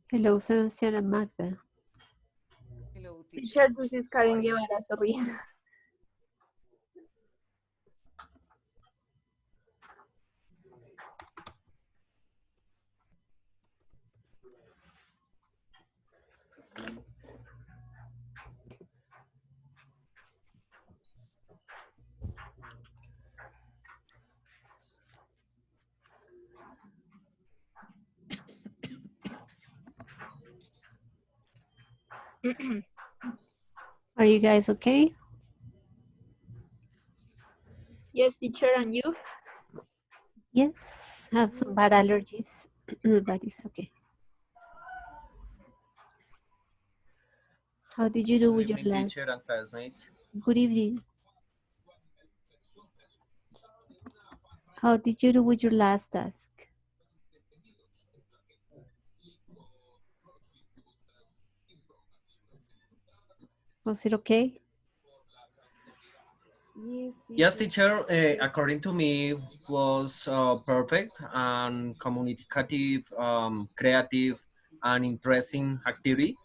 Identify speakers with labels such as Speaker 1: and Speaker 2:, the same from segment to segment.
Speaker 1: Hello, Sebastian and Magda.
Speaker 2: Hello,
Speaker 3: Teacher,
Speaker 2: teacher.
Speaker 3: this is Karen Guevara, sorry.
Speaker 1: Are you guys okay?
Speaker 3: Yes, teacher, and you?
Speaker 1: Yes, have some bad allergies, but it's okay. How did you do
Speaker 4: Good
Speaker 1: with your
Speaker 4: evening,
Speaker 1: last?
Speaker 4: teacher and classmates.
Speaker 1: Good evening. How did you do with your last task? Was it okay?
Speaker 4: Yes, teacher, according to me, was perfect and communicative, creative, and interesting activity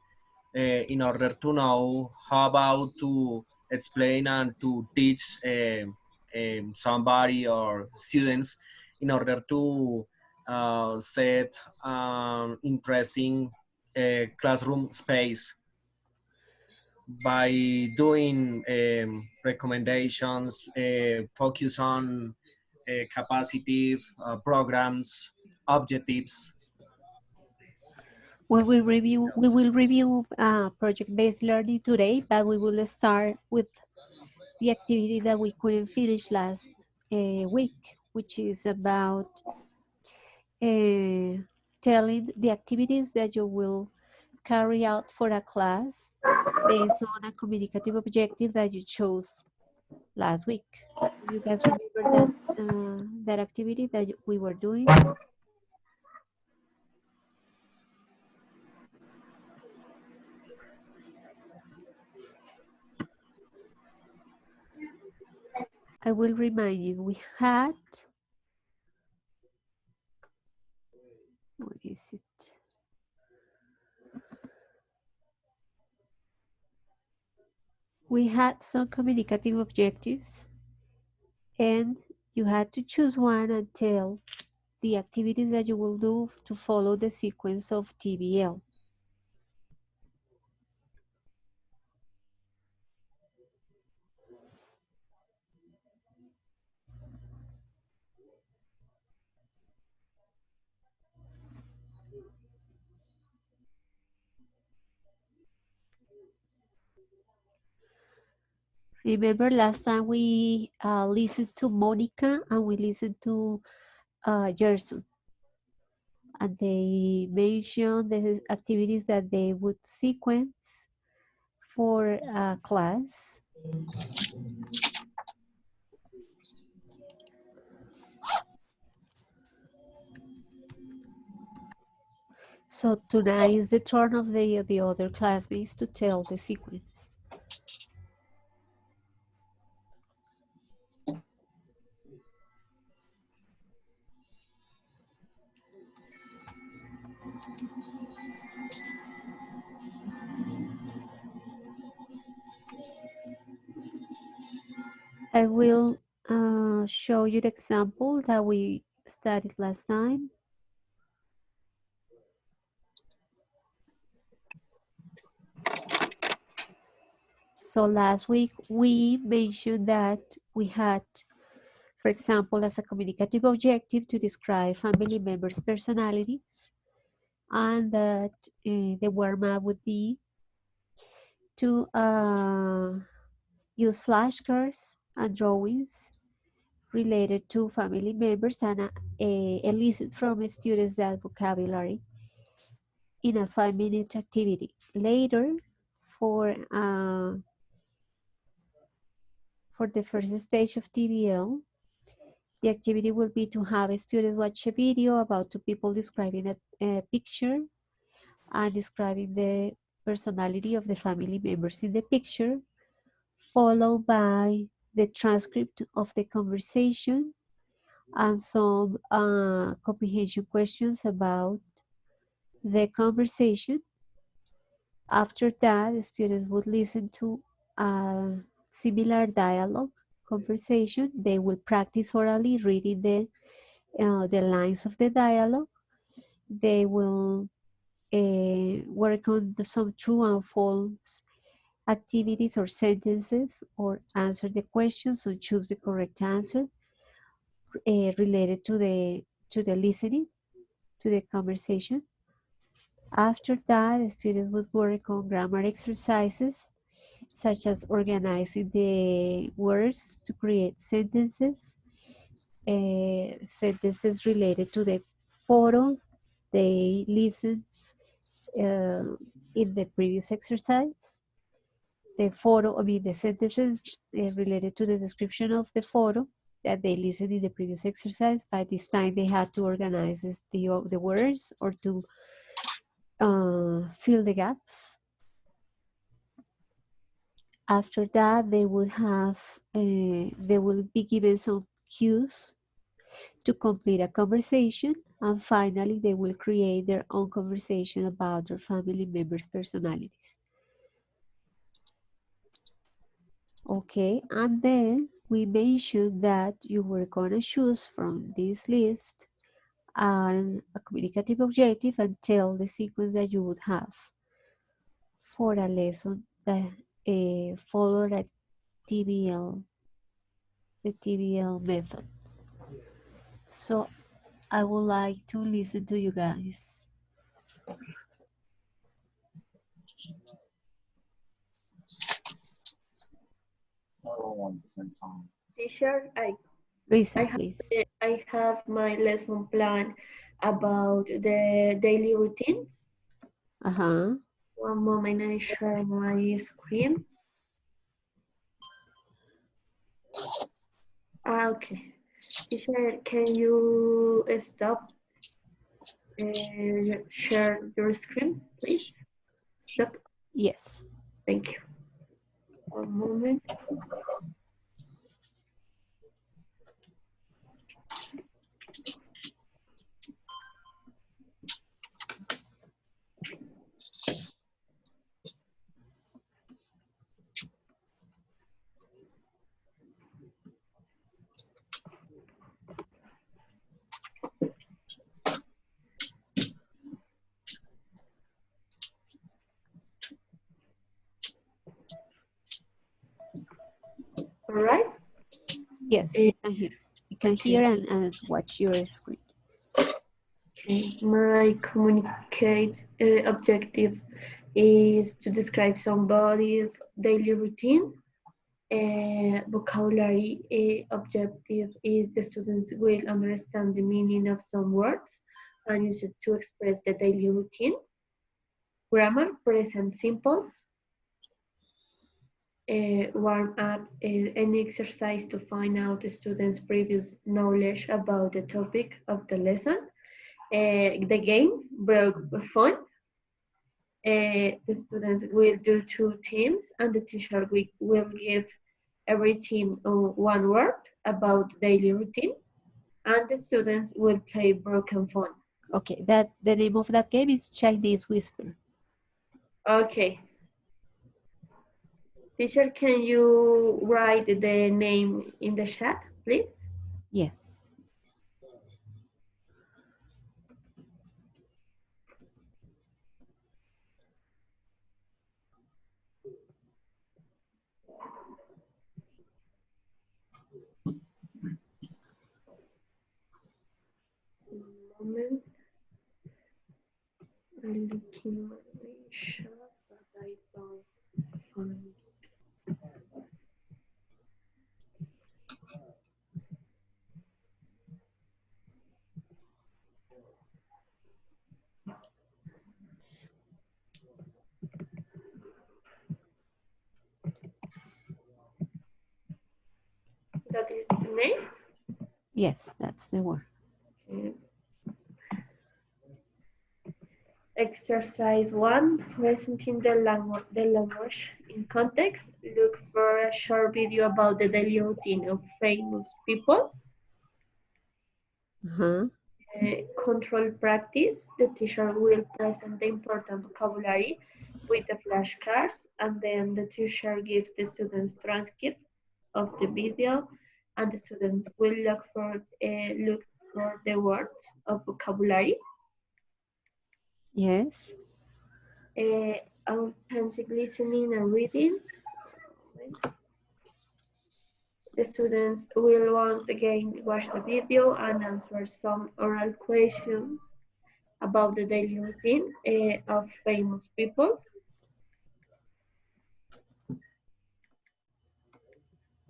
Speaker 4: in order to know how about to explain and to teach somebody or students in order to set interesting classroom space by doing recommendations, focus on capacitive programs, objectives.
Speaker 1: We will review project-based learning today, but we will start with the activity that we couldn't finish last week, which is about telling the activities that you will carry out for a class based on a communicative objective that you chose last week. Do you guys remember that that activity that we were doing? I will remind you, we had, what is it? We had some communicative objectives and you had to choose one and tell the activities that you will do to follow the sequence of TBL. Remember last time we listened to Monica and we listened to Gerson, and they mentioned the activities that they would sequence for class. So tonight is the turn of the other classmates to tell the sequence. I will show you the example that we studied last time. So last week we mentioned that we had, for example, as a communicative objective to describe family members' personalities, and that the warm-up would be to use flashcards and drawings related to family members and elicit from students that vocabulary in a 5-minute activity. Later, for the first stage of TBL, the activity will be to have a student watch a video about two people describing a picture and describing the personality of the family members in the picture, followed by the transcript of the conversation, and some comprehension questions about the conversation. After that, the students would listen to a similar dialogue conversation. They will practice orally reading the lines of the dialogue. They will work on some true and false activities or sentences, or answer the questions or choose the correct answer related to the listening to the conversation. After that, the students would work on grammar exercises such as organizing the words to create sentences, sentences related to the photo they listened uh, in the previous exercise. The photo, I mean, the sentences related to the description of the photo that they listened in the previous exercise. By this time, they had to organize the words or to fill the gaps. After that, they will be given some cues to complete a conversation, and finally, they will create their own conversation about their family members' personalities. Okay, and then we mentioned that you were going to choose from this list a communicative objective and tell the sequence that you would have for a lesson that followed a TBL, the TBL method. So I would like to listen to you guys.
Speaker 5: Teacher,
Speaker 1: Luisa, please.
Speaker 5: I have my lesson plan about the daily routines.
Speaker 1: Uh-huh.
Speaker 5: One moment, I share my screen. Okay. Teacher, can you stop share your screen, please? Stop.
Speaker 1: Yes.
Speaker 5: Thank you. One moment. All right.
Speaker 1: Yes,
Speaker 5: Eh,
Speaker 1: we can hear. We can
Speaker 5: okay.
Speaker 1: hear and watch your screen.
Speaker 5: Okay. My communicate objective is to describe somebody's daily routine. Vocabulary objective is the students will understand the meaning of some words and use it to express the daily routine. Grammar, present simple. Warm up any exercise to find out the students' previous knowledge about the topic of the lesson. The game, broke fun. The students will do two teams and the teacher will give every team one word about daily routine and the students will play broken phone.
Speaker 1: Okay, that the name of that game is Chinese Whisper.
Speaker 5: Okay. Teacher, can you write the name in the chat, please?
Speaker 1: Yes.
Speaker 5: Moment. I'm looking my chat, but I don't find. That is the name.
Speaker 1: Yes, that's the one.
Speaker 5: Okay. Exercise 1, presenting the language in context, look for a short video about the daily routine of famous people.
Speaker 1: Uh-huh.
Speaker 5: Control practice, the teacher will present the important vocabulary with the flashcards, and then the teacher gives the students transcript of the video, and the students will look for the words of vocabulary.
Speaker 1: Yes.
Speaker 5: Uh, Authentic listening and reading. The students will once again watch the video and answer some oral questions about the daily routine of famous people.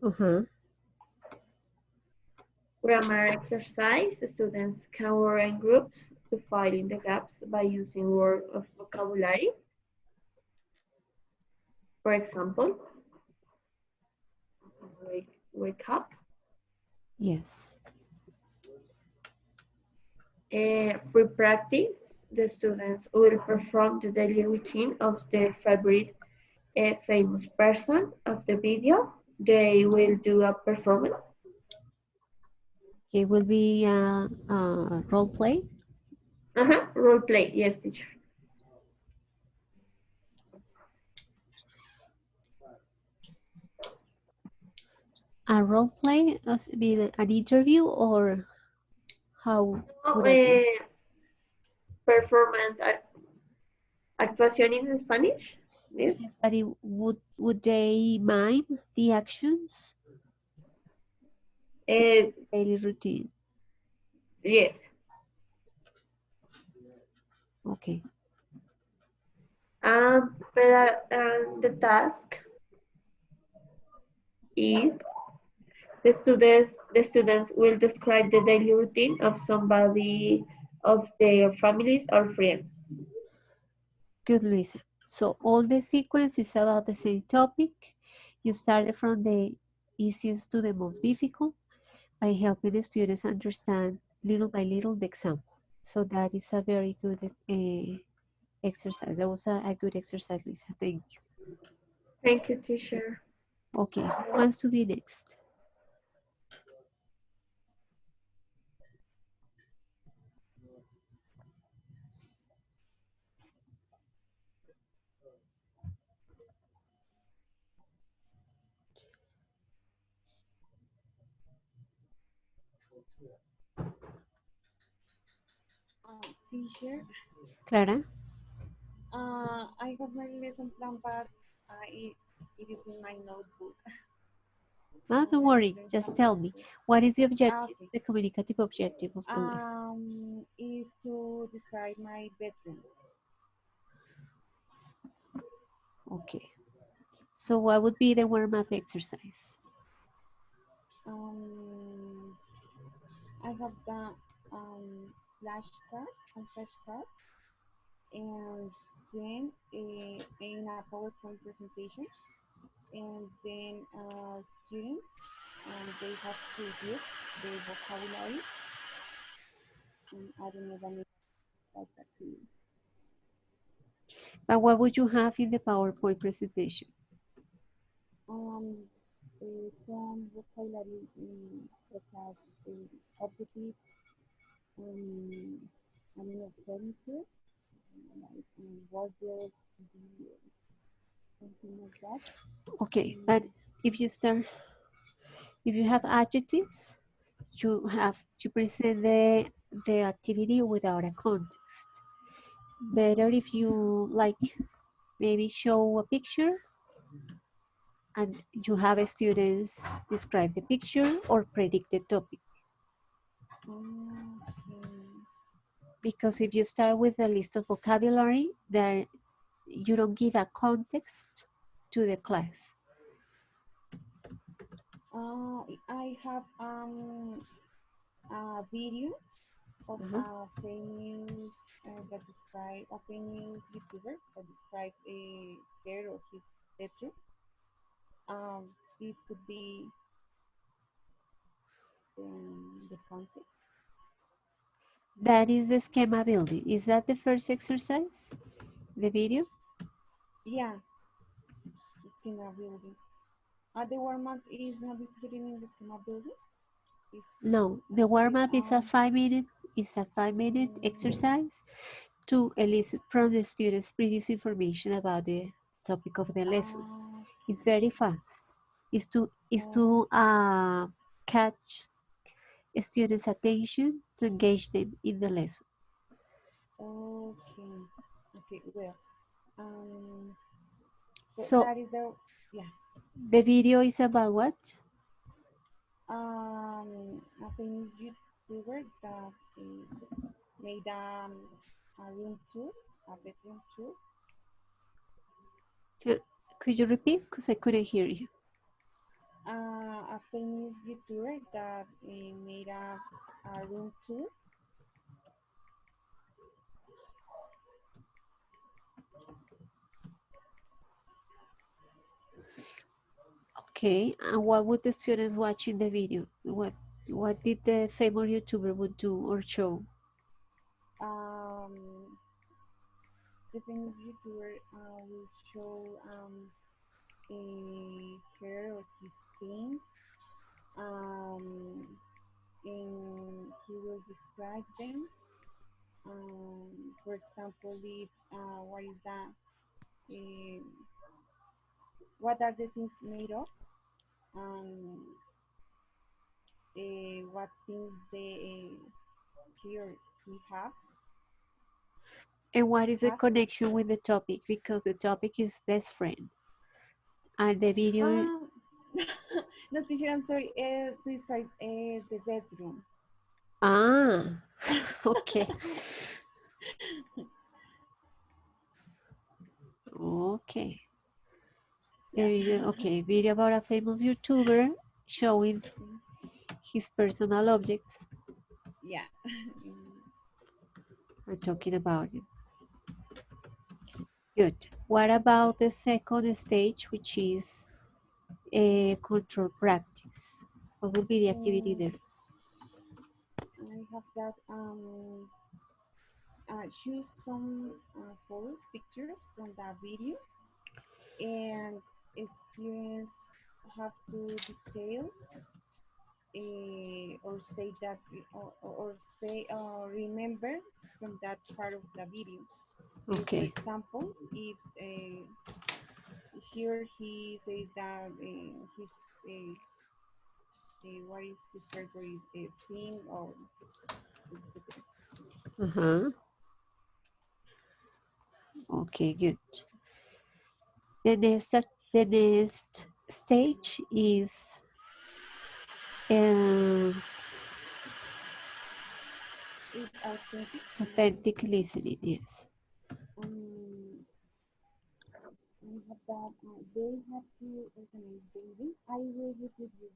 Speaker 1: Uh-huh.
Speaker 5: Grammar exercise. Students can work in groups to fill in the gaps by using word of vocabulary. For example, wake up.
Speaker 1: Yes.
Speaker 5: Pre-practice. The students will perform the daily routine of their favorite famous person of the video. They will do a performance.
Speaker 1: It will be a role play.
Speaker 5: Role play. Yes, teacher.
Speaker 1: A role play as be an interview, or how
Speaker 5: No,
Speaker 1: would that be?
Speaker 5: performance. Actuación in Spanish. Yes.
Speaker 1: Yes, but would they mime the actions,
Speaker 5: Uh,
Speaker 1: daily routine?
Speaker 5: yes.
Speaker 1: Okay.
Speaker 5: The task is the students will describe the daily routine of somebody of their families or friends.
Speaker 1: Good, Luisa. So all the sequence is about the same topic. You started from the easiest to the most difficult by helping the students understand little by little the example. So that is a very good exercise. That was a good exercise, Luisa. Thank you.
Speaker 5: Thank you, teacher.
Speaker 1: Okay, who wants to be next?
Speaker 2: Teacher,
Speaker 1: Clara?
Speaker 2: I have my lesson plan, but it is in my notebook.
Speaker 1: No, don't
Speaker 2: I
Speaker 1: worry.
Speaker 2: couldn't
Speaker 1: Just
Speaker 2: find
Speaker 1: tell
Speaker 2: it.
Speaker 1: me. What is the objective,
Speaker 2: Okay.
Speaker 1: the communicative objective of the lesson?
Speaker 2: Is to describe my bedroom.
Speaker 1: Okay. So what would be the warm-up exercise?
Speaker 2: Um, I have done some flashcards, and then in a PowerPoint presentation, and then students they have to group their vocabulary. I don't know the name of that.
Speaker 1: But what would you have in the PowerPoint presentation?
Speaker 2: Um, some vocabulary such as objectives, um, I don't know, furniture, like wardrobe, something like that.
Speaker 1: Okay, but
Speaker 2: Um,
Speaker 1: if you start, if you have adjectives, you have to present the activity without a context. Better if you like maybe show a picture and you have students describe the picture or predict the topic.
Speaker 2: okay.
Speaker 1: Because if you start with a list of vocabulary, then you don't give a context to the class.
Speaker 2: I have a video of
Speaker 1: Uh-huh.
Speaker 2: that describe a famous YouTuber that describe a her or his bedroom. This could be the context.
Speaker 1: That is the schema building. Is that the first exercise? The video?
Speaker 2: Yeah, schema building. The warm-up is not included in the schema building. Is
Speaker 1: No, the
Speaker 2: actually
Speaker 1: warm-up is a 5 minute
Speaker 2: mm,
Speaker 1: exercise to elicit from the students previous information about the topic of the lesson. It's
Speaker 2: okay.
Speaker 1: very fast. Is
Speaker 2: Oh,
Speaker 1: to catch students' attention to engage them in the lesson.
Speaker 2: okay. Okay. Well, um, so
Speaker 1: So
Speaker 2: that is the yeah.
Speaker 1: the video is about what?
Speaker 2: A famous YouTuber that made a room tour, a bedroom tour.
Speaker 1: Uh, Could you repeat? Because I couldn't hear you.
Speaker 2: A famous YouTuber that made a room tour.
Speaker 1: Okay, and what would the students watch in the video? What did the famous YouTuber would do or show?
Speaker 2: Um, the famous YouTuber will show her or his things, um, and he will describe them. For example, if what is that? Um, what are the things made of? Um, what things they she or he have
Speaker 1: And what is the
Speaker 2: has.
Speaker 1: connection with the topic? Because the topic is best friend, and the video.
Speaker 2: Um, no, teacher, I'm sorry. To describe the bedroom.
Speaker 1: Ah, okay, okay. The
Speaker 2: Yeah.
Speaker 1: video, okay, video about a famous YouTuber showing his personal objects
Speaker 2: Yeah.
Speaker 1: and talking about it. Good. What about the second stage, which is a control practice? What will be the activity
Speaker 2: Mm,
Speaker 1: there?
Speaker 2: I have that. Choose some photos, pictures from that video, and students have to detail or say that or say remember from that part of the video. For
Speaker 1: Okay.
Speaker 2: example, if here he says that his uh, what is his favorite thing or etc.
Speaker 1: Uh-huh. Okay, good. The next stage is um,
Speaker 2: It's authentic.
Speaker 1: authentic listening. Yes.
Speaker 2: Um, I have that they have to organize the event. I will repeat you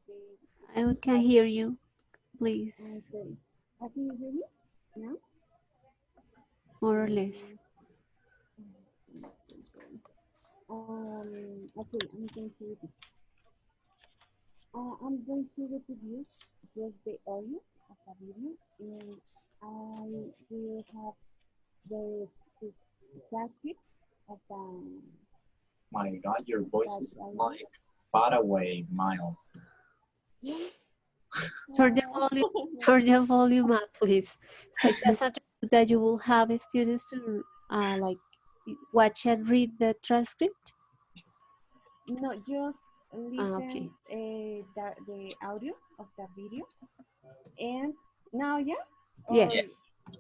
Speaker 1: I
Speaker 2: the
Speaker 1: can
Speaker 2: audio.
Speaker 1: hear you, please,
Speaker 2: I'm sorry. Can you hear me now?
Speaker 1: more or less.
Speaker 2: Um, I'm so sorry. Okay, I'm going to repeat. I'm going to reproduce just the audio of the video, and I will have the transcript of the
Speaker 6: My God, your
Speaker 2: of
Speaker 6: voice
Speaker 2: that
Speaker 6: is
Speaker 2: audio.
Speaker 6: like far away miles.
Speaker 2: Yeah.
Speaker 1: Turn the
Speaker 2: Uh,
Speaker 1: volume, turn the volume up, please. So I just understood that you will have students to like watch and read the transcript.
Speaker 2: no, just
Speaker 1: Okay.
Speaker 2: listen the audio of the video, and now yeah, or
Speaker 6: Yeah.
Speaker 1: Yes.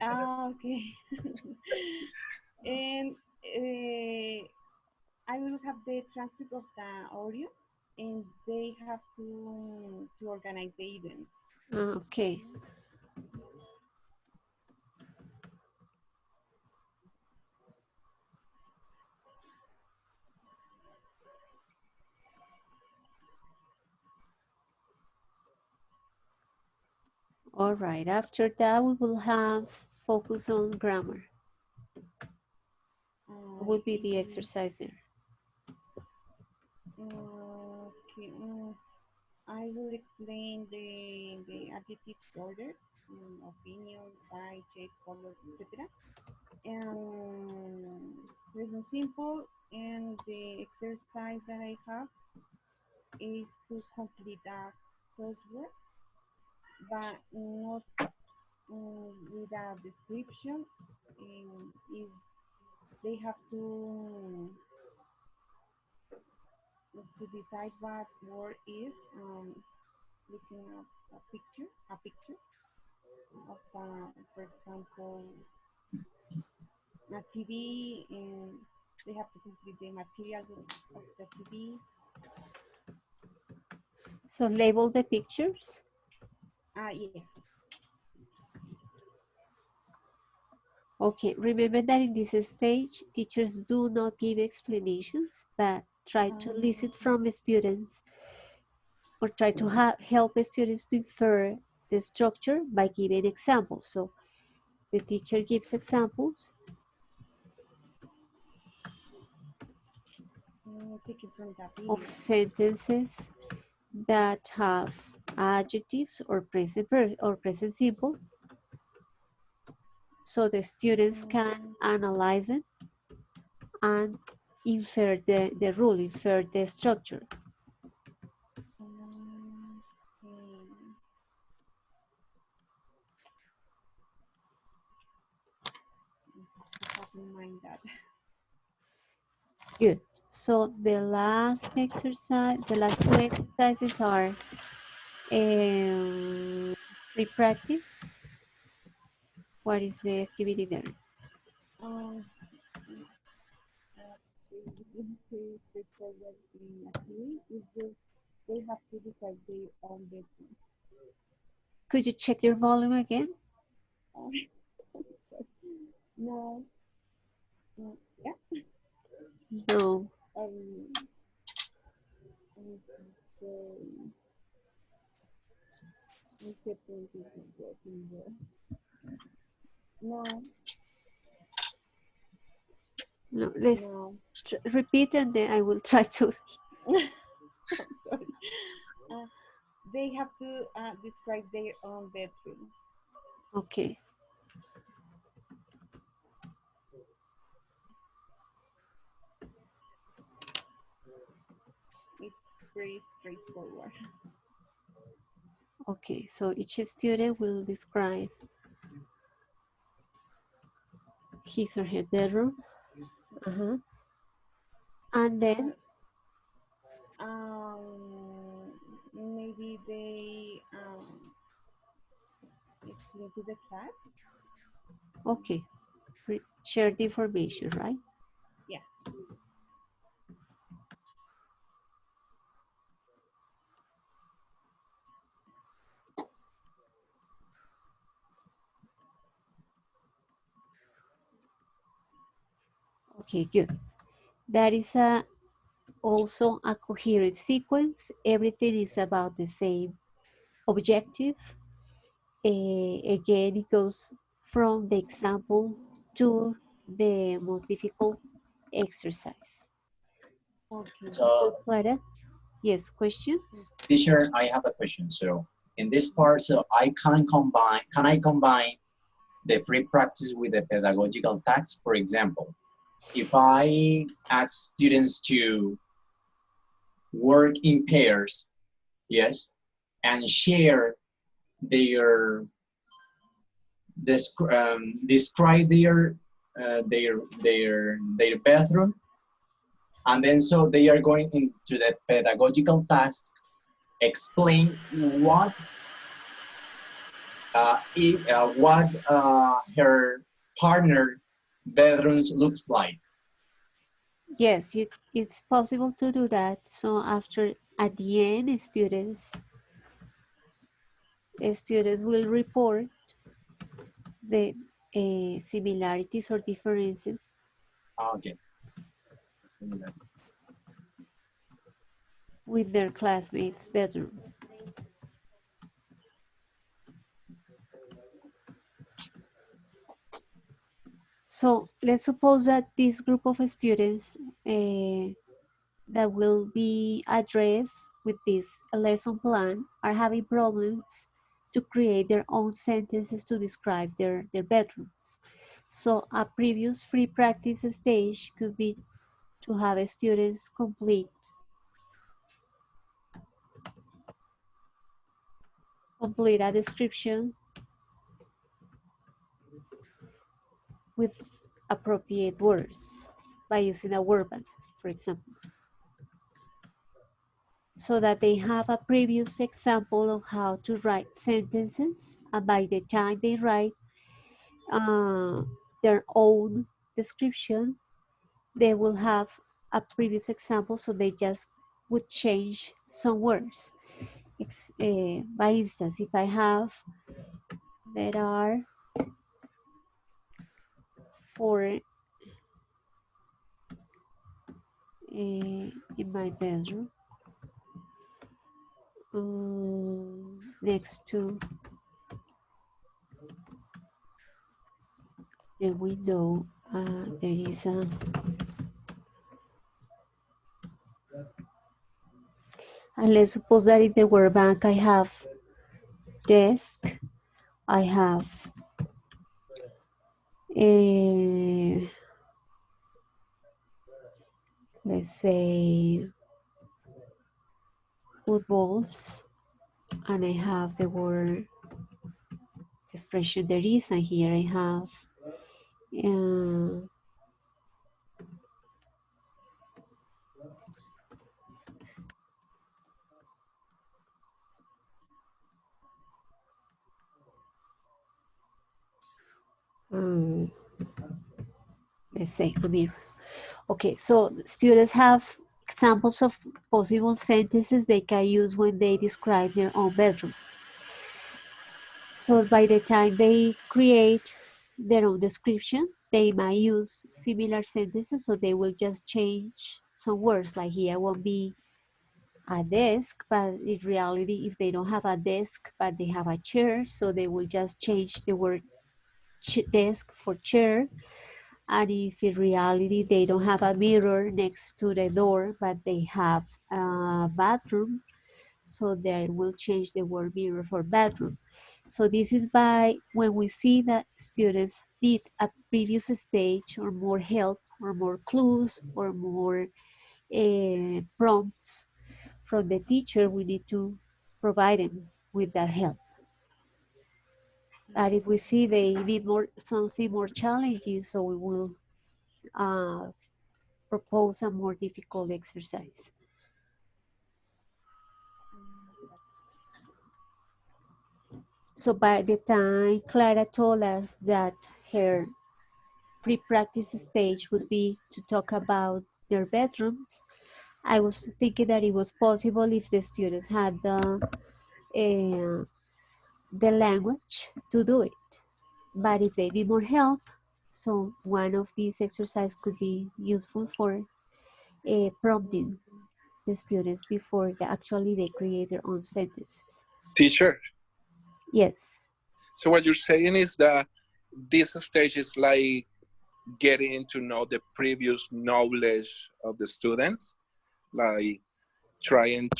Speaker 2: okay, and I will have the transcript of the audio, and they have to organize the events.
Speaker 1: Okay. All right. After that, we will have focus on grammar. What will be the
Speaker 2: It,
Speaker 1: exercise there?
Speaker 2: okay, I will explain the adjectives order, opinion, size, shape, color, etc. and present simple. And the exercise that I have is to complete a crossword, but not with a description. Is they have to decide what word is, looking at a picture of the, for example, a TV, and they have to complete the material of the TV.
Speaker 1: So label the pictures.
Speaker 2: Yes.
Speaker 1: Okay, remember that in this stage, teachers do not give explanations, but try to listen
Speaker 2: Okay.
Speaker 1: from students or try to help students to infer the structure by giving examples. So the teacher gives examples
Speaker 2: Take it from the
Speaker 1: of
Speaker 2: video.
Speaker 1: sentences that have adjectives or present simple, so the students can
Speaker 2: Um,
Speaker 1: analyze it and infer the rule, infer the structure.
Speaker 2: okay. I have in mind that.
Speaker 1: Good. So the last exercise, the last two exercises are free practice. What is the activity there?
Speaker 2: Um, it's, they forward in activity. It's just they have to decide their own bedroom.
Speaker 1: Could you check your volume again?
Speaker 2: Um, no, no, yeah.
Speaker 1: No.
Speaker 2: Um, um, so, I'm getting this is working there. No,
Speaker 1: No. Let's
Speaker 2: no.
Speaker 1: repeat and then I will try to.
Speaker 2: Sorry. Uh, they have to describe their own bedrooms.
Speaker 1: Okay.
Speaker 2: It's pretty straightforward.
Speaker 1: Okay. So each student will describe his or her bedroom. Uh-huh. And then,
Speaker 2: But maybe they explain to the class.
Speaker 1: okay, share the information, right?
Speaker 2: Yeah,
Speaker 1: Okay, good. That is also a coherent sequence. Everything is about the same objective. Again, it goes from the example to the most difficult exercise.
Speaker 2: okay.
Speaker 6: So,
Speaker 1: Clara, yes, questions?
Speaker 6: teacher, I have a question. So, in this part, so can I combine the free practice with the pedagogical task? For example, if I ask students to work in pairs, yes, and share their describe their bathroom, and then so they are going into the pedagogical task, explain what her partner bedrooms looks like.
Speaker 1: Yes, it's possible to do that. So after, at the end, students will report the similarities or differences
Speaker 6: Okay.
Speaker 1: with their classmates' bedroom. So let's suppose that this group of students that will be addressed with this lesson plan are having problems to create their own sentences to describe their bedrooms. So a previous free practice stage could be to have students complete a description with appropriate words by using a word bank, for example, so that they have a previous example of how to write sentences, and by the time they write uh, their own description, they will have a previous example, so they just would change some words. By instance, if I have, there are 4 in my bedroom, next to the window, there is a, and let's suppose that in the word bank I have desk, I have a, let's say, footballs, and I have the word expression there is, and here I have uh, um, let's say a mirror. Okay, so students have examples of possible sentences they can use when they describe their own bedroom. So by the time they create their own description, they might use similar sentences, so they will just change some words, like here won't be a desk, but in reality, if they don't have a desk, but they have a chair, so they will just change the word desk for chair. And if in reality they don't have a mirror next to the door, but they have a bathroom, so they will change the word mirror for bedroom. So this is by when we see that students need a previous stage or more help or more clues or more prompts from the teacher, we need to provide them with that help. And if we see they need more something more challenging, so we will uh, propose a more difficult exercise. So by the time Clara told us that her pre-practice stage would be to talk about their bedrooms, I was thinking that it was possible if the students had the language to do it. But if they need more help, so one of these exercises could be useful for prompting the students before actually they create their own sentences.
Speaker 7: Teacher,
Speaker 1: Yes.
Speaker 7: so what you're saying is that this stage is like getting to know the previous knowledge of the students, like trying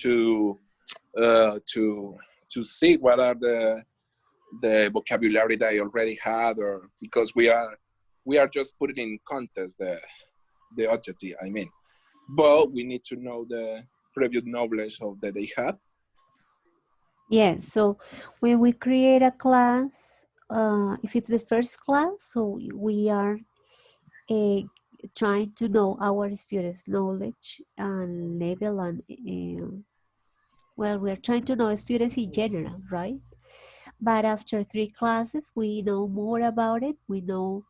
Speaker 7: uh, to to see what are the vocabulary that I already had, or because we are just putting in context the objective. I mean, but we need to know the previous knowledge of that they have.
Speaker 1: Yes, so when we create a class, if it's the first class, so we are uh, trying to know our students' knowledge and level, and well, we're trying to know students in general, right? But after 3 classes, we know more about it. We know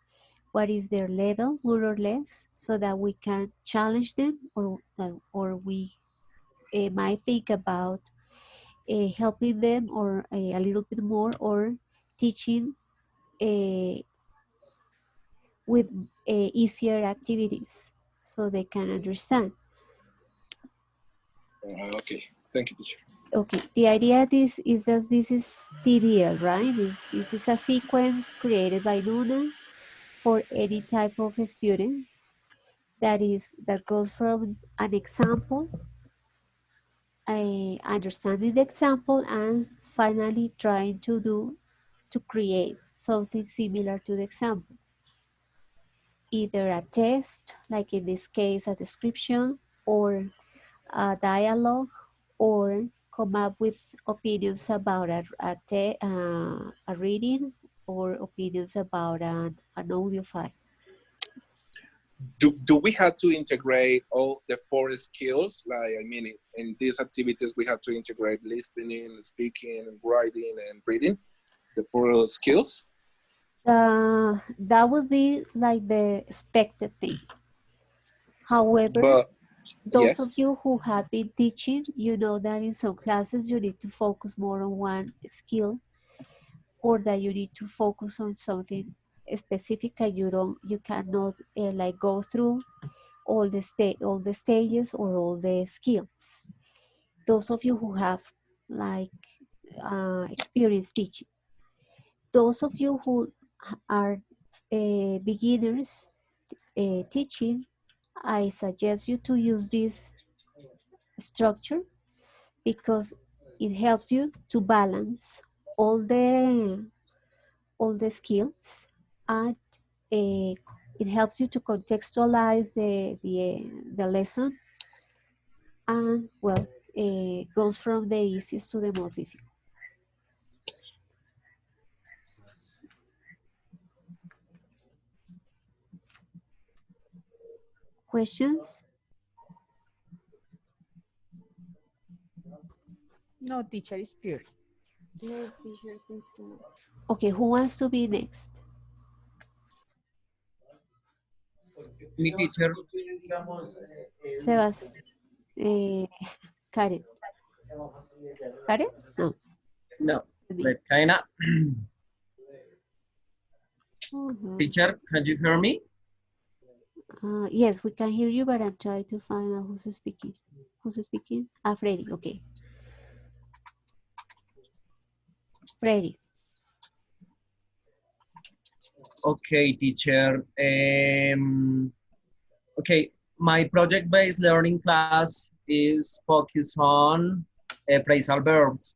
Speaker 1: what is their level, more or less, so that we can challenge them, or we might think about helping them, or a little bit more, or teaching uh, with easier activities so they can understand.
Speaker 7: Okay, thank you, teacher.
Speaker 1: Okay, the idea this is that this is TDL, right? This is a sequence created by Luna for any type of students, that goes from an example, understanding the example, and finally trying to create something similar to the example. either a test, like in this case, a description, or a dialogue, or come up with opinions about a reading, or opinions about an audio file.
Speaker 7: Do we have to integrate all the four skills? Like, I mean, in these activities, we have to integrate listening, speaking, writing, and reading, the four skills.
Speaker 1: That would be like the expected thing. However,
Speaker 7: But
Speaker 1: those
Speaker 7: yes,
Speaker 1: of you who have been teaching, you know that in some classes you need to focus more on one skill, or that you need to focus on something specific, and you cannot like go through all the stages or all the skills. Those of you who have like experience teaching, those of you who are beginners teaching, I suggest you to use this structure because it helps you to balance all the all the skills, and it helps you to contextualize the lesson, and well, goes from the easiest to the most difficult. Questions?
Speaker 8: No, teacher, is clear.
Speaker 2: No, teacher, thanks so much.
Speaker 1: Okay, who wants to be next?
Speaker 4: Me, teacher.
Speaker 1: Sebas, Karen. Karen? No.
Speaker 4: No,
Speaker 1: Me.
Speaker 4: but kinda.
Speaker 1: Mhm.
Speaker 4: Teacher, can you hear me?
Speaker 1: Yes, we can hear you, but I'm trying to find out who's speaking. Who's speaking? Ah, Freddy. Okay. Freddy.
Speaker 4: Okay, teacher. Okay, my project-based learning class is focused on phrasal verbs.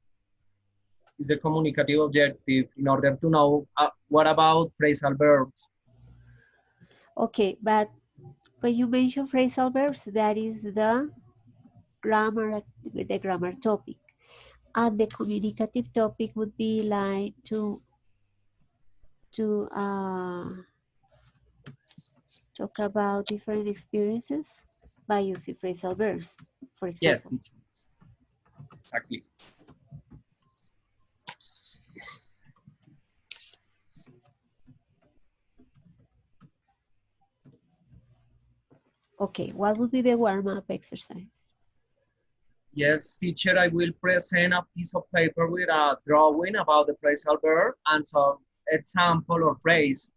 Speaker 4: Is the communicative objective in order to know what about phrasal verbs?
Speaker 1: Okay, but when you mention phrasal verbs, that is the grammar topic, and the communicative topic would be like to talk about different experiences by using phrasal verbs, for
Speaker 4: Yes,
Speaker 1: example.
Speaker 4: teacher. Exactly.
Speaker 1: Okay, what would be the warm-up exercise?
Speaker 4: Yes, teacher, I will present a piece of paper with a drawing about the phrasal verb and some example or phrase,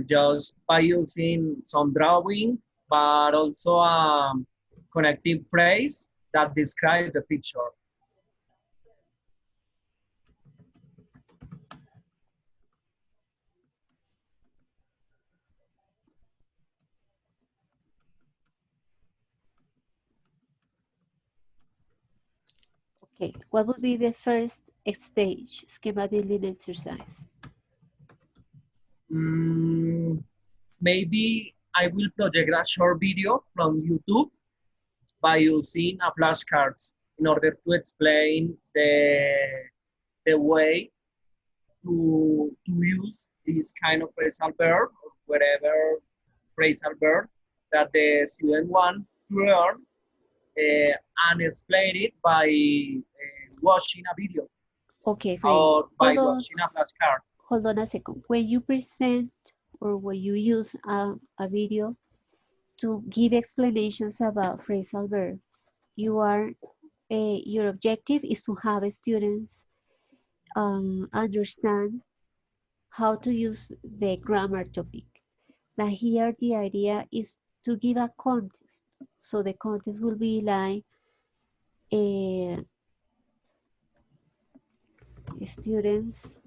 Speaker 4: just by using some drawing, but also a connective phrase that describe the picture.
Speaker 1: Okay, what would be the first stage schema building exercise?
Speaker 4: Mm, Maybe I will project a short video from YouTube by using a flashcards in order to explain the way to use this kind of phrasal verb or whatever phrasal verb that the student want to learn, and explain it by watching a video
Speaker 1: Okay, Freddy,
Speaker 4: or by watching a flashcard.
Speaker 1: hold on a second. When you present or when you use a video to give explanations about phrasal verbs, your objective is to have students understand how to use the grammar topic. Now here the idea is to give a context. So the context will be like uh, students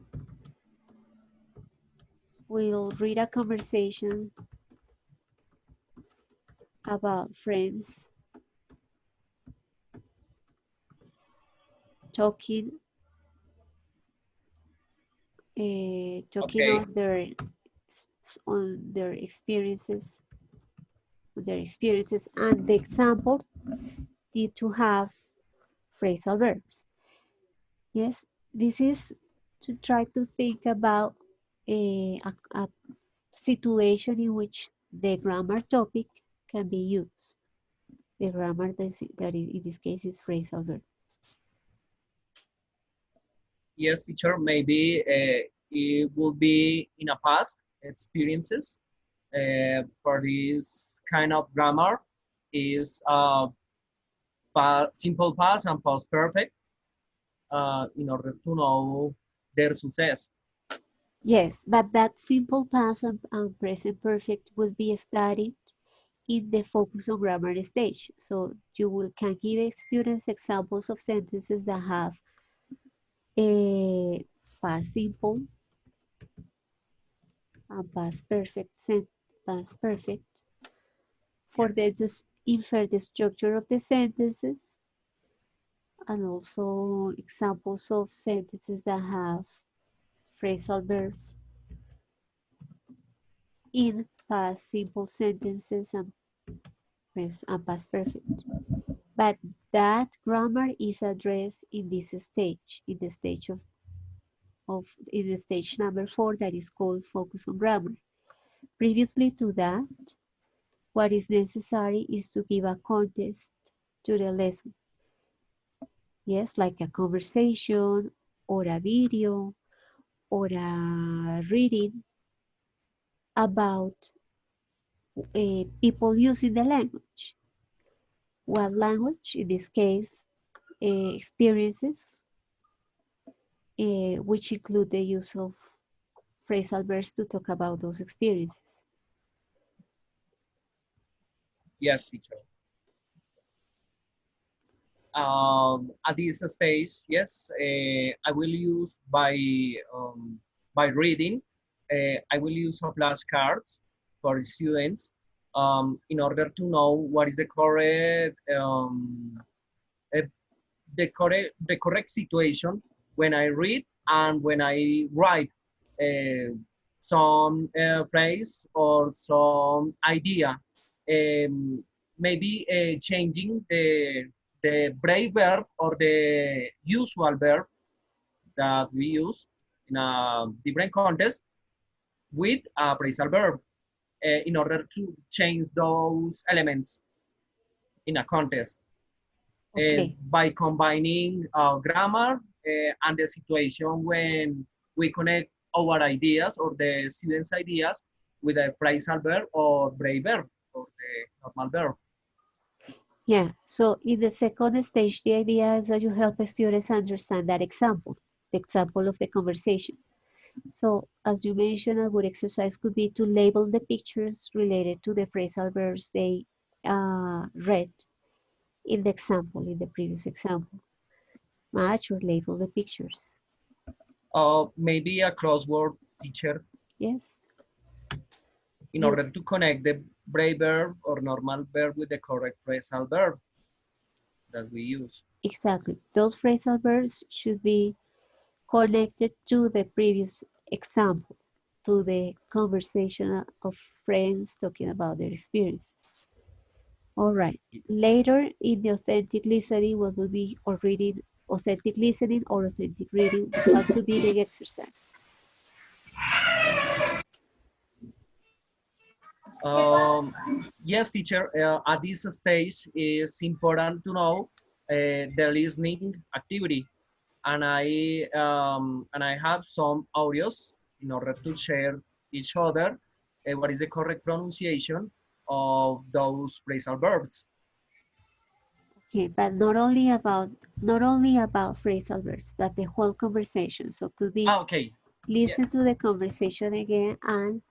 Speaker 1: will read a conversation about friends talking talking
Speaker 4: Okay,
Speaker 1: of their on their experiences, and the example need to have phrasal verbs. Yes, this is to try to think about a situation in which the grammar topic can be used. The grammar that in this case is phrasal verb.
Speaker 4: Yes, teacher, maybe it will be in a past experiences. For this kind of grammar is simple past and past perfect in order to know their success.
Speaker 1: Yes, but that simple past and present perfect will be studied in the focus on grammar stage. So you will can give students examples of sentences that have a past simple and past perfect for
Speaker 4: Yes.
Speaker 1: them to infer the structure of the sentences, and also examples of sentences that have phrasal verbs in past simple sentences and past perfect. But that grammar is addressed in this stage, in the stage number 4, that is called focus on grammar. Previously to that, what is necessary is to give a context to the lesson. Yes, like a conversation or a video or a reading about people using the language. What language? In this case, experiences, which include the use of phrasal verbs to talk about those experiences.
Speaker 4: Yes, teacher. At this stage, yes, I will use by reading. I will use a flashcards for students in order to know what is uh, the correct situation when I read and when I write uh, some phrase or some idea. Um, Maybe changing the brave verb or the usual verb that we use in a different context with a phrasal verb in order to change those elements in a context
Speaker 1: Okay,
Speaker 4: by combining grammar and the situation when we connect our ideas or the students' ideas with a phrasal verb or brave verb or the normal verb.
Speaker 1: yeah. So in the second stage, the idea is that you help the students understand that example, the example of the conversation. So as you mentioned, a good exercise could be to label the pictures related to the phrasal verbs they read in the example, in the previous example. Match or label the pictures.
Speaker 4: Maybe a crossword teacher
Speaker 1: Yes,
Speaker 4: in
Speaker 1: you
Speaker 4: order to connect the brave verb or normal verb with the correct phrasal verb that we use.
Speaker 1: exactly. Those phrasal verbs should be connected to the previous example, to the conversation of friends talking about their experiences. All right.
Speaker 4: Yes.
Speaker 1: Later in the authentic listening, what will be or reading, authentic listening or authentic reading, what could be the exercise?
Speaker 4: Um, yes, teacher. At this stage, it's important to know the listening activity, and I have some audios in order to share each other what is the correct pronunciation of those phrasal verbs.
Speaker 1: Okay, but not only about phrasal verbs, but the whole conversation. So could be
Speaker 4: Ah, okay.
Speaker 1: listen to
Speaker 4: Yes.
Speaker 1: the conversation again and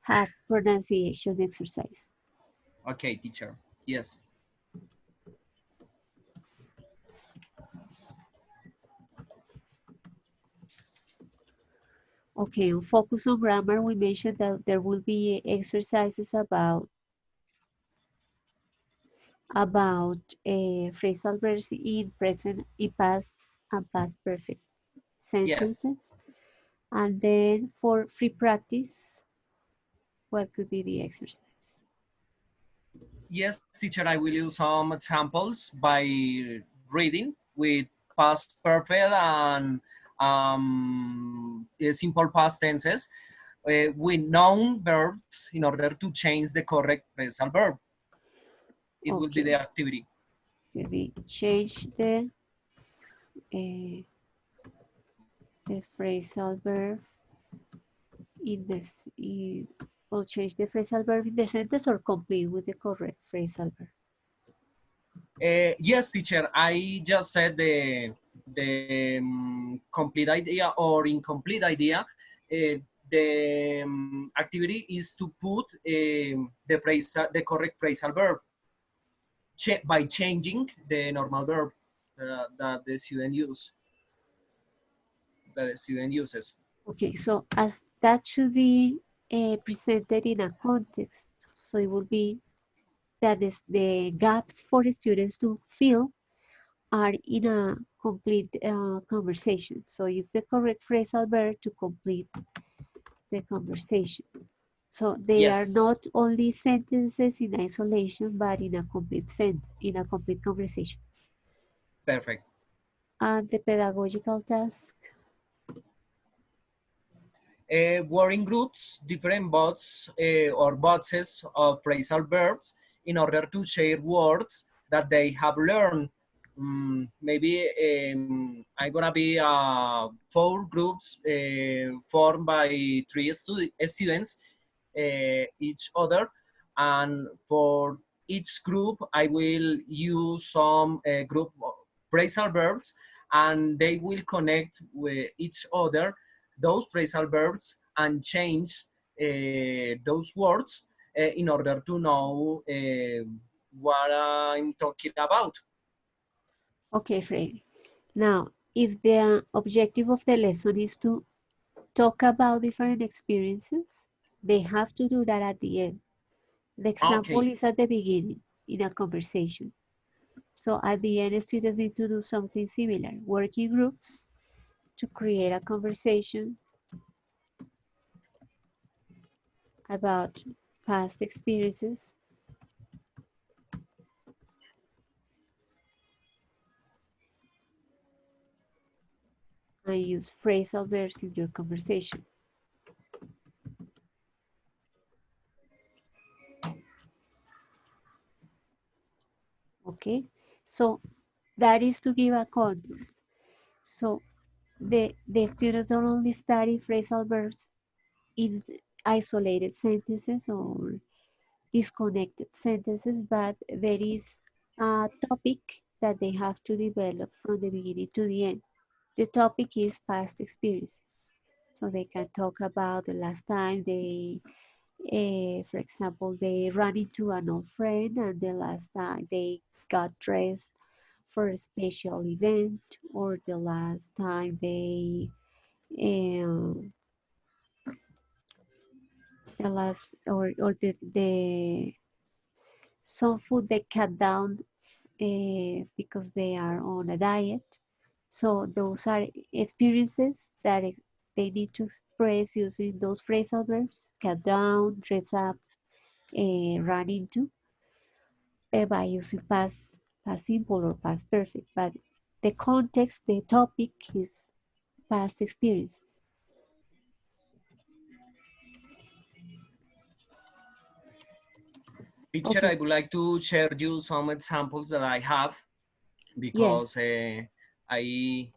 Speaker 1: have pronunciation exercise.
Speaker 4: Okay, teacher. Yes.
Speaker 1: Okay, on focus on grammar, we mentioned that there will be exercises about phrasal verbs in present, in past, and past perfect
Speaker 4: Yes.
Speaker 1: sentences. And then for free practice, what could be the exercise?
Speaker 4: Yes, teacher, I will use some examples by reading with past perfect and simple past tenses with known verbs in order to change the correct phrasal verb. It will be the
Speaker 1: Okay,
Speaker 4: activity.
Speaker 1: could be change uh, the phrasal verb in this, or change the phrasal verb in the sentence or complete with the correct phrasal verb.
Speaker 4: Yes, teacher, I just said the complete idea or incomplete idea. The activity is to put the correct phrasal verb by changing the normal verb that the student uses.
Speaker 1: Okay, so as that should be presented in a context, so it will be that is the gaps for the students to fill are in a complete conversation. So use the correct phrasal verb to complete the conversation. So they are
Speaker 4: Yes,
Speaker 1: not only sentences in isolation, but in a in a complete conversation.
Speaker 4: perfect.
Speaker 1: And the pedagogical task.
Speaker 4: Word in groups, different bots or boxes of phrasal verbs in order to share words that they have learned. Maybe I'm gonna be 4 groups formed by 3 students, each other, and for each group I will use some group phrasal verbs, and they will connect with each other those phrasal verbs and change those words in order to know what I'm talking about.
Speaker 1: Okay, Freddy. Now, if the objective of the lesson is to talk about different experiences, they have to do that at the end. The example
Speaker 4: Okay,
Speaker 1: is at the beginning in a conversation. So at the end, students need to do something similar, working groups to create a conversation about past experiences and use phrasal verbs in your conversation. Okay, so that is to give a context. So the students don't only study phrasal verbs in isolated sentences or disconnected sentences, but there is a topic that they have to develop from the beginning to the end. The topic is past experience. So they can talk about the last time for example, they ran into an old friend and the last time they got dressed for a special event, or the last time um, the last or the some food they cut down because they are on a diet. So those are experiences that they need to express using those phrasal verbs: cut down, dress up, run into, by using past simple or past perfect. But the context, the topic is past experiences.
Speaker 4: teacher,
Speaker 1: Okay.
Speaker 4: I would like to share you some examples that I have
Speaker 1: Yes.
Speaker 4: because I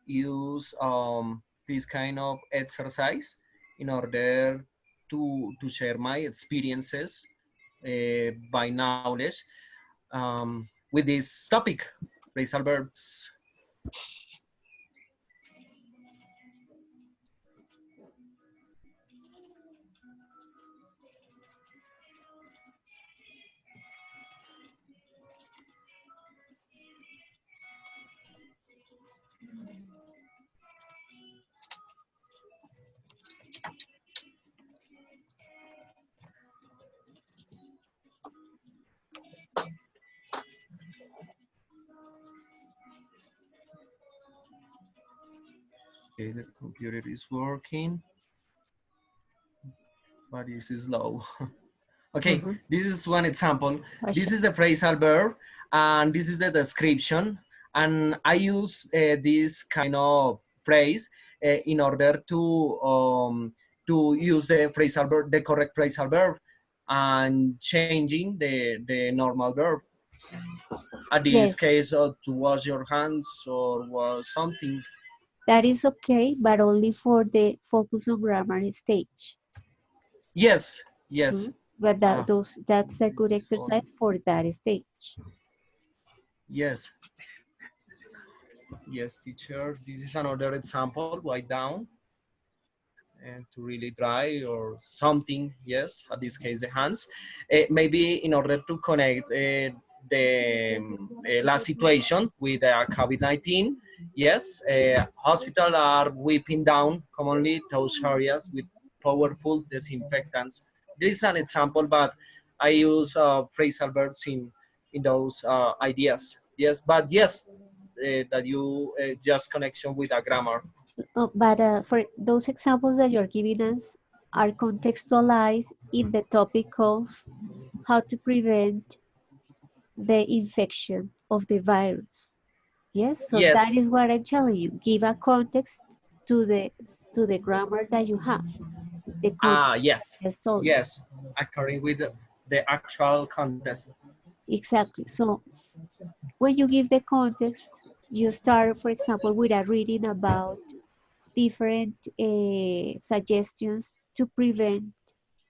Speaker 4: use this kind of exercise in order to share my experiences by knowledge with this topic, phrasal verbs. Okay, the computer is working. but this is slow. Okay,
Speaker 1: Uh-huh.
Speaker 4: this is one example. This
Speaker 1: Question.
Speaker 4: is the phrasal verb, and this is the description. And I use this kind of phrase in order to use the phrasal verb, the correct phrasal verb, and changing the normal verb. At this
Speaker 1: Yes,
Speaker 4: case, to wash your hands or was something.
Speaker 1: that is okay, but only for the focus on grammar stage.
Speaker 4: Yes, yes.
Speaker 1: Mhm. But
Speaker 4: Ah,
Speaker 1: that's a good
Speaker 4: sorry.
Speaker 1: exercise for that stage.
Speaker 4: Yes, yes, teacher. This is another example. Write down and to really dry or something. Yes, at this case, the hands. Maybe in order to connect the last situation with COVID-19. Yes, hospitals are wiping down commonly those areas with powerful disinfectants. This is an example, but I use phrasal verbs in those ideas. Yes, but yes, that you just connection with a grammar.
Speaker 1: But for those examples that you're giving us are contextualized in the topic of how to prevent the infection of the virus. Yes, so that
Speaker 4: Yes.
Speaker 1: is what I'm telling you. Give a context to the grammar that you have, the
Speaker 4: Ah,
Speaker 1: context that
Speaker 4: yes,
Speaker 1: I just told you.
Speaker 4: yes, according with the actual contest.
Speaker 1: Exactly. So when you give the context, you start, for example, with a reading about different suggestions to prevent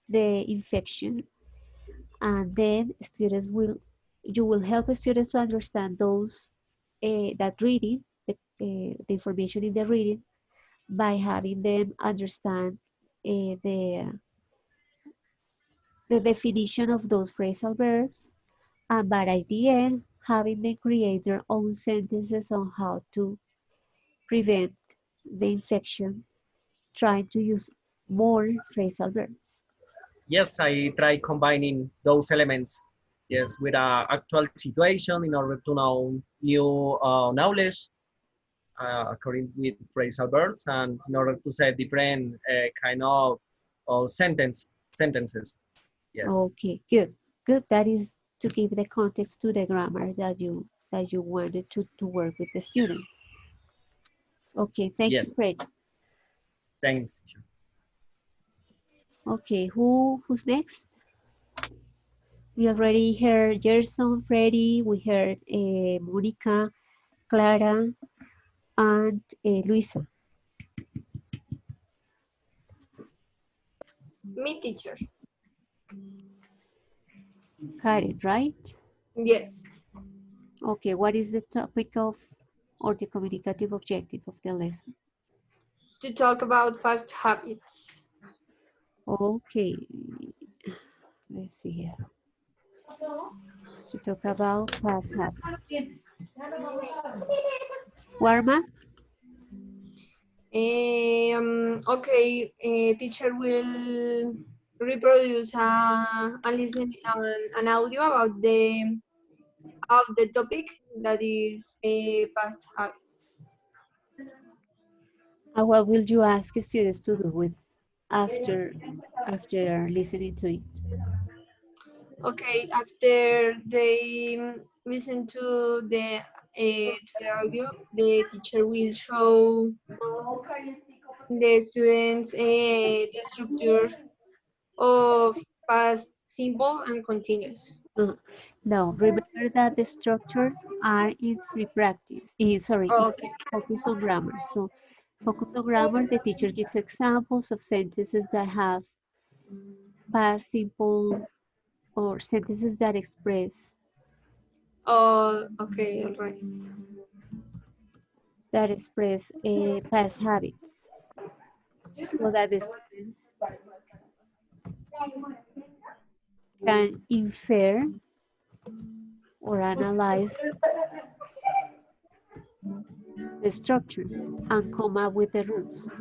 Speaker 1: the infection, and then students will you will help students to understand those that reading the information in the reading by having them understand the definition of those phrasal verbs, and by at the end having them create their own sentences on how to prevent the infection, trying to use more phrasal verbs.
Speaker 4: Yes, I try combining those elements, yes, with a actual situation in order to know new knowledge according with phrasal verbs and in order to say different kind of sentences. Yes,
Speaker 1: Okay, good. Good. That is to give the context to the grammar that you wanted to work with the students. Okay, thank you,
Speaker 4: yes,
Speaker 1: Fred.
Speaker 4: thanks.
Speaker 1: Okay, who's next? We already heard Gerson, Freddy, we heard Monica, Clara, and Luisa.
Speaker 3: Me, teacher.
Speaker 1: Karen, right?
Speaker 3: Yes.
Speaker 1: Okay, what is the topic of or the communicative objective of the lesson?
Speaker 3: To talk about past habits.
Speaker 1: Okay, let's see here. To talk about past habits. Warm up?
Speaker 3: Okay, teacher will reproduce a listen an audio about the topic that is a past habit.
Speaker 1: And what will you ask students to do with after after listening to it?
Speaker 3: Okay, after they listen to the audio, the teacher will show the students the structure of past simple and continuous.
Speaker 1: Uh, no, remember that the structure are in free practice. In
Speaker 3: Okay.
Speaker 1: focus on grammar. So focus on grammar, the teacher gives examples of sentences that have past simple or sentences
Speaker 3: Okay, all right.
Speaker 1: that express past habits so that the student can infer or analyze the structure and come up with the rules.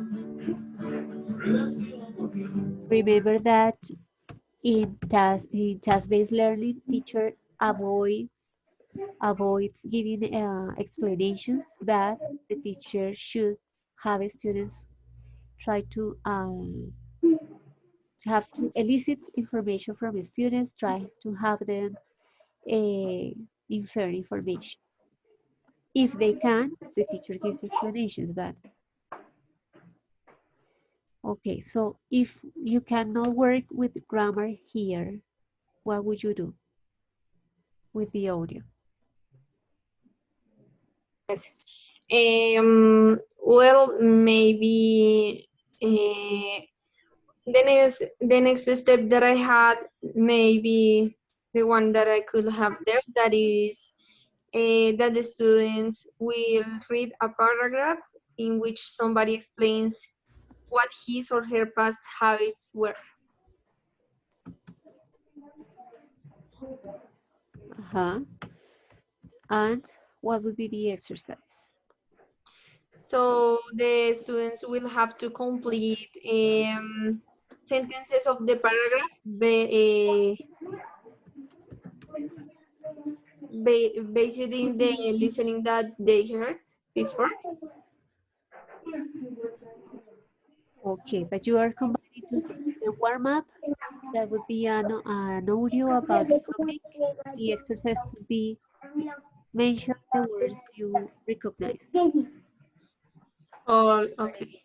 Speaker 1: Remember that in task-based learning, teacher avoid avoids giving explanations, but the teacher should have students try to have to elicit information from students, try to have them infer information. If they can, the teacher gives explanations, but okay, so if you cannot work with grammar here, what would you do with the audio?
Speaker 3: Well, maybe the next step that I had, maybe the one that I could have there, that is that the students will read a paragraph in which somebody explains what his or her past habits were.
Speaker 1: Uh-huh. And what would be the exercise?
Speaker 3: So the students will have to complete sentences of the paragraph based in the listening that they heard before.
Speaker 1: Okay, but you are combining two things. The warm-up, that would be an audio about the topic. The exercise could be mention the words you recognize.
Speaker 3: Oh, okay.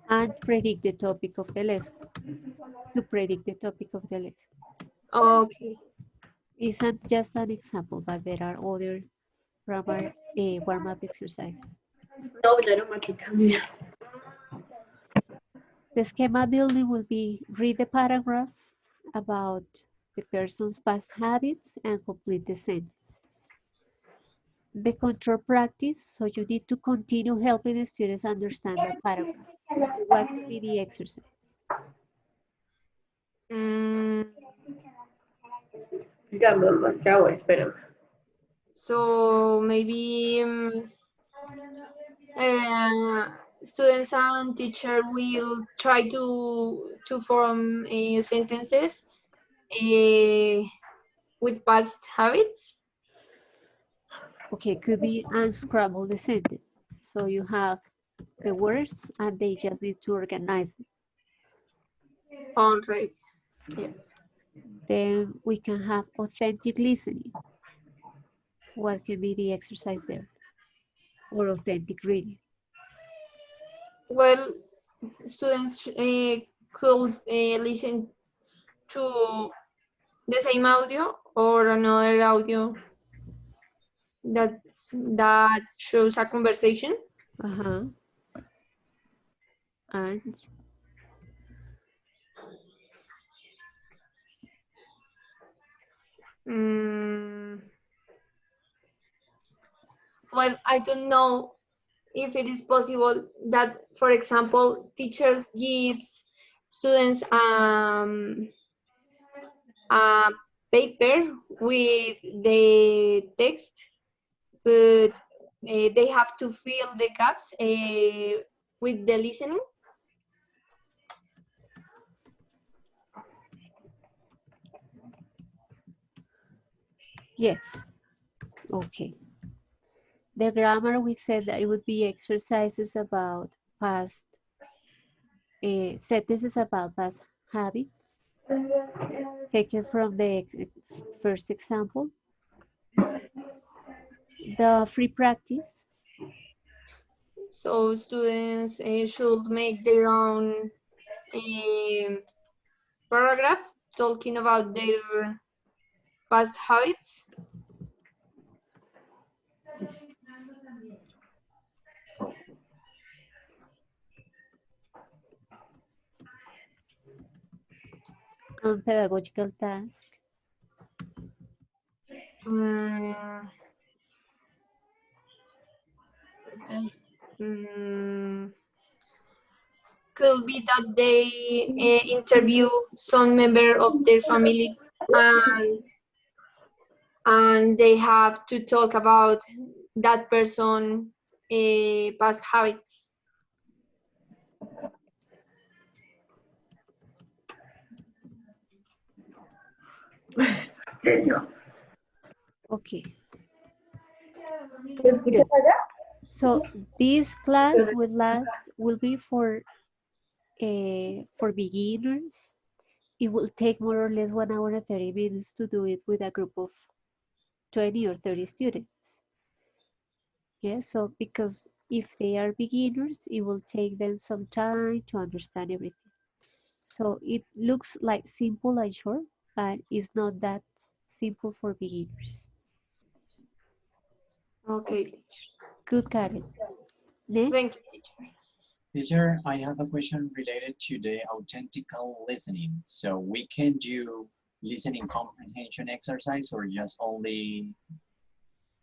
Speaker 1: And predict the topic of the lesson. To predict the topic of the lesson.
Speaker 3: Okay.
Speaker 1: Isn't just an example, but there are other grammar warm-up exercises.
Speaker 5: No, gramática.
Speaker 1: The schema building will be read the paragraph about the person's past habits and complete the sentences. The control practice, so you need to continue helping the students understand the paragraph. So what could be the exercise?
Speaker 3: Mm,
Speaker 5: Ya, mamá, ya voy, espérame.
Speaker 3: so maybe students and teacher will try to form sentences with past habits.
Speaker 1: Okay, could be unscramble the sentence. So you have the words and they just need to organize it.
Speaker 3: All right. Yes.
Speaker 1: Then we can have authentic listening. What can be the exercise there? Or authentic reading.
Speaker 3: Well, students could listen to the same audio or another audio that shows a conversation.
Speaker 1: Uh-huh. And
Speaker 3: Mm, well, I don't know if it is possible that, for example, teachers gives students a paper with the text, but they have to fill the gaps with the listening.
Speaker 1: yes, okay. The grammar, we said that it would be exercises about past, sentences about past habits, taken from the first example. The free practice,
Speaker 3: So students should make their own um paragraph talking about their past habits.
Speaker 1: and pedagogical task.
Speaker 3: Mm, mm, could be that they interview some member of their family, and they have to talk about that person past habits.
Speaker 1: Okay,
Speaker 5: ¿Me escuchas
Speaker 1: good.
Speaker 5: allá?
Speaker 1: So this class will be for beginners. It will take more or less 1 hour and 30 minutes to do it with a group of 20 or 30 students. Yes, so because if they are beginners, it will take them some time to understand everything. So it looks like simple and short, but it's not that simple for beginners.
Speaker 3: Okay, teacher.
Speaker 1: Good, Karen.
Speaker 3: Thank
Speaker 1: Next,
Speaker 3: you, teacher.
Speaker 6: Teacher, I have a question related to the authentical listening. So we can do listening comprehension exercise or just only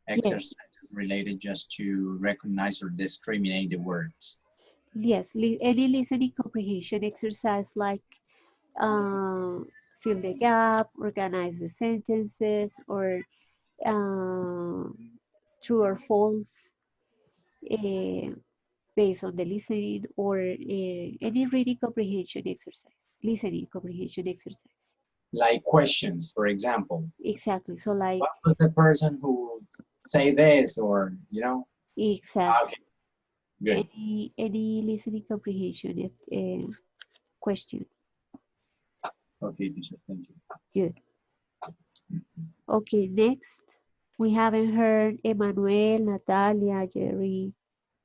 Speaker 1: yes,
Speaker 6: exercises related just to recognize or discriminate the words?
Speaker 1: yes, any listening comprehension exercise like uh, fill the gap, organize the sentences, or uh, true or false uh, based on the listening, or any reading comprehension exercise, listening comprehension exercise.
Speaker 6: Like questions, for example,
Speaker 1: Exactly. So like,
Speaker 6: what was the person who say this or,
Speaker 1: exactly.
Speaker 6: okay, good.
Speaker 1: Any listening comprehension question.
Speaker 6: Okay, teacher, thank you.
Speaker 1: Good. Okay, next. We haven't heard Emmanuel, Natalia, Jerry,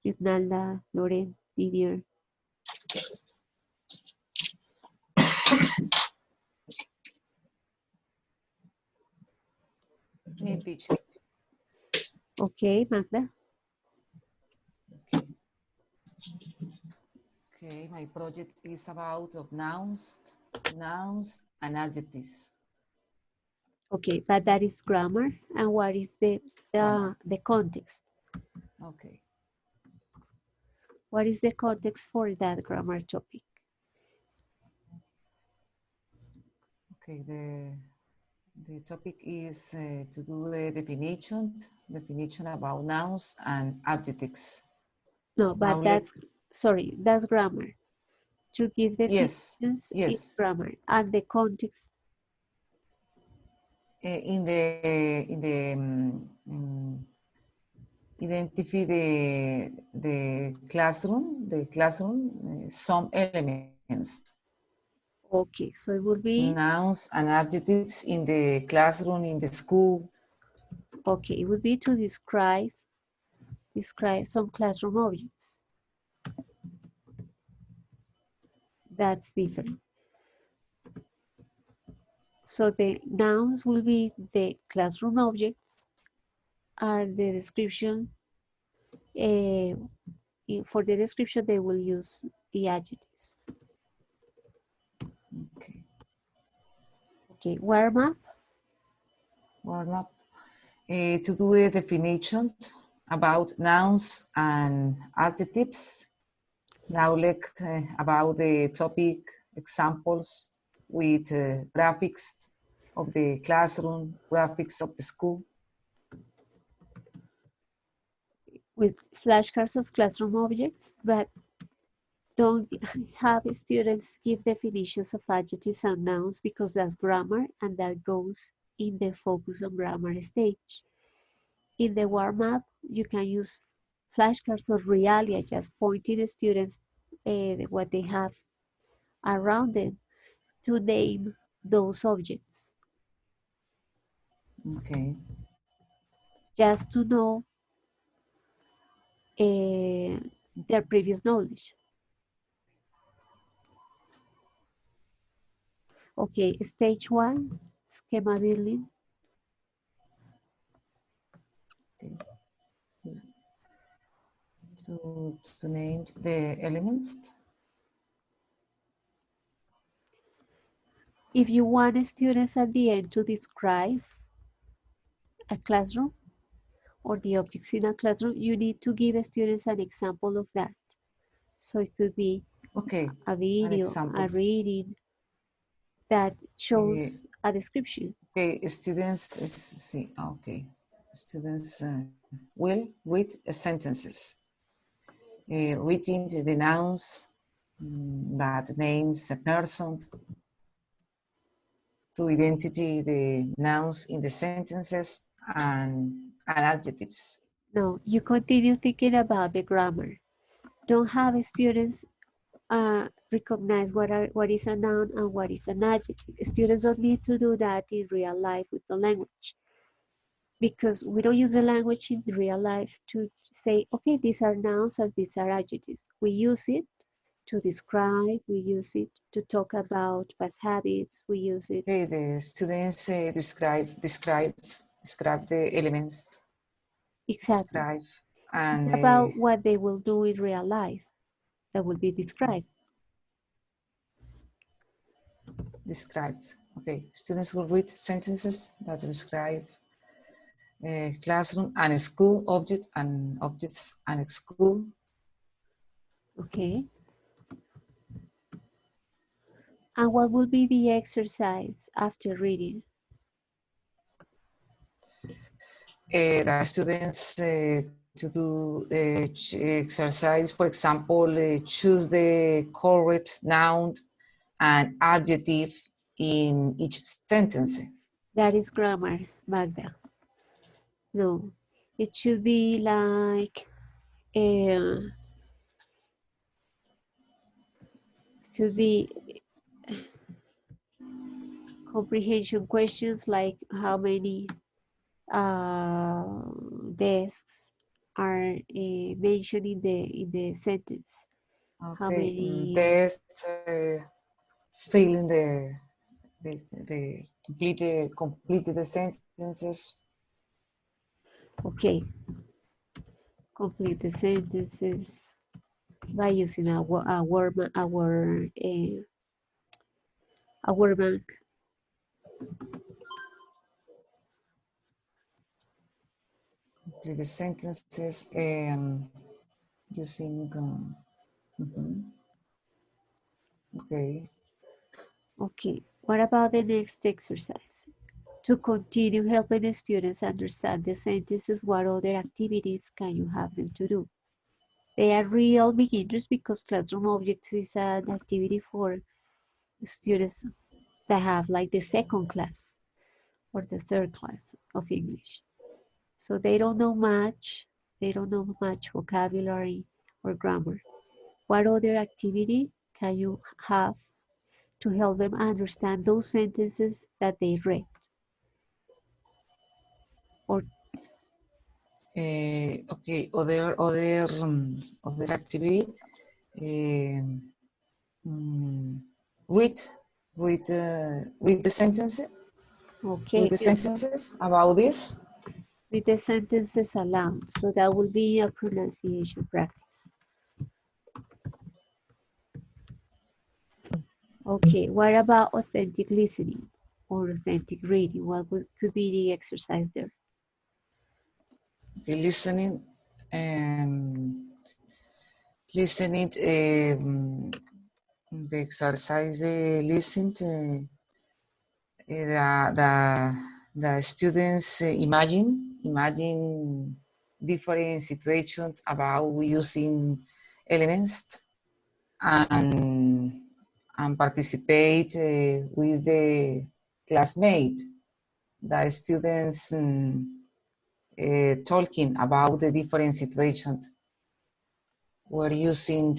Speaker 1: Isnalda, Loren, Didier.
Speaker 8: Me, teacher.
Speaker 1: Okay, Magda.
Speaker 8: Okay. Okay, my project is about of nouns and adjectives.
Speaker 1: Okay, but that is grammar. And what is
Speaker 8: Grammar.
Speaker 1: the context?
Speaker 8: Okay.
Speaker 1: What is the context for that grammar topic?
Speaker 8: Okay. The topic is to do a definition about nouns and adjectives.
Speaker 1: No, but
Speaker 8: Now let
Speaker 1: that's grammar. To give
Speaker 8: yes,
Speaker 1: definitions is
Speaker 8: yes.
Speaker 1: grammar. And the context,
Speaker 8: Identify the classroom, some elements,
Speaker 1: okay, so it would be,
Speaker 8: nouns and adjectives in the classroom, in the school.
Speaker 1: okay, it would be to describe some classroom objects. That's different. So the nouns will be the classroom objects, and the description, uh, for the description, they will use the adjectives.
Speaker 8: Okay.
Speaker 1: Okay, warm up.
Speaker 8: Warm up. To do a definition about nouns and adjectives. Now let's about the topic examples with graphics of the classroom, graphics of the school.
Speaker 1: With flashcards of classroom objects, but don't have students give definitions of adjectives and nouns because that's grammar and that goes in the focus on grammar stage. In the warm-up, you can use flashcards or realia, just pointing the students what they have around them to name those objects,
Speaker 8: Okay.
Speaker 1: just to know their previous knowledge. Okay, stage one, schema building.
Speaker 8: Okay. To name the elements.
Speaker 1: If you want students at the end to describe a classroom or the objects in a classroom, you need to give students an example of that. So it could be
Speaker 8: Okay,
Speaker 1: a
Speaker 8: an
Speaker 1: video,
Speaker 8: example.
Speaker 1: a reading that
Speaker 8: Uh,
Speaker 1: shows a description.
Speaker 8: okay, students, see, okay. Students will read sentences, reading the nouns that names a person, to identify the nouns in the sentences and adjectives.
Speaker 1: No, you continue thinking about the grammar. Don't have students recognize what is a noun and what is an adjective. Students don't need to do that in real life with the language because we don't use the language in real life to say, okay, these are nouns and these are adjectives. We use it to describe, we use it to talk about past habits, we use it.
Speaker 8: Okay, the students describe the elements,
Speaker 1: Exactly.
Speaker 8: describe, and
Speaker 1: It's about what they will do in real life that will be described.
Speaker 8: describe. Okay, students will read sentences that describe classroom and school object and objects and school.
Speaker 1: Okay. And what will be the exercise after reading?
Speaker 8: The students to do exercise, for example, choose the correct noun and adjective in each sentence.
Speaker 1: That is grammar, Magda. No, it should be like could be comprehension questions like how many uh, desks are mentioned in the sentence. How
Speaker 8: Okay,
Speaker 1: many?
Speaker 8: tests, filling the complete the sentences.
Speaker 1: Okay, complete the sentences by using a word bank.
Speaker 8: Complete the sentences using. Mhm. Okay.
Speaker 1: Okay, what about the next exercise? To continue helping the students understand the sentences, what other activities can you have them to do? They are real beginners because classroom objects is an activity for students that have like the second class or the third class of English. So they don't know much, they don't know much vocabulary or grammar. What other activity can you have to help them understand those sentences that they read? Or
Speaker 8: Okay. Other activity. Um, mm, read read the sentences. Read
Speaker 1: okay,
Speaker 8: the sentences about this.
Speaker 1: read the sentences aloud. So that will be a pronunciation practice. Okay, what about authentic listening or authentic reading? Could be the exercise there?
Speaker 8: Okay, listening. Um, listening. The exercise. Listen to the students imagine different situations about using elements and participate with the classmate, the students talking about the different situations. We're using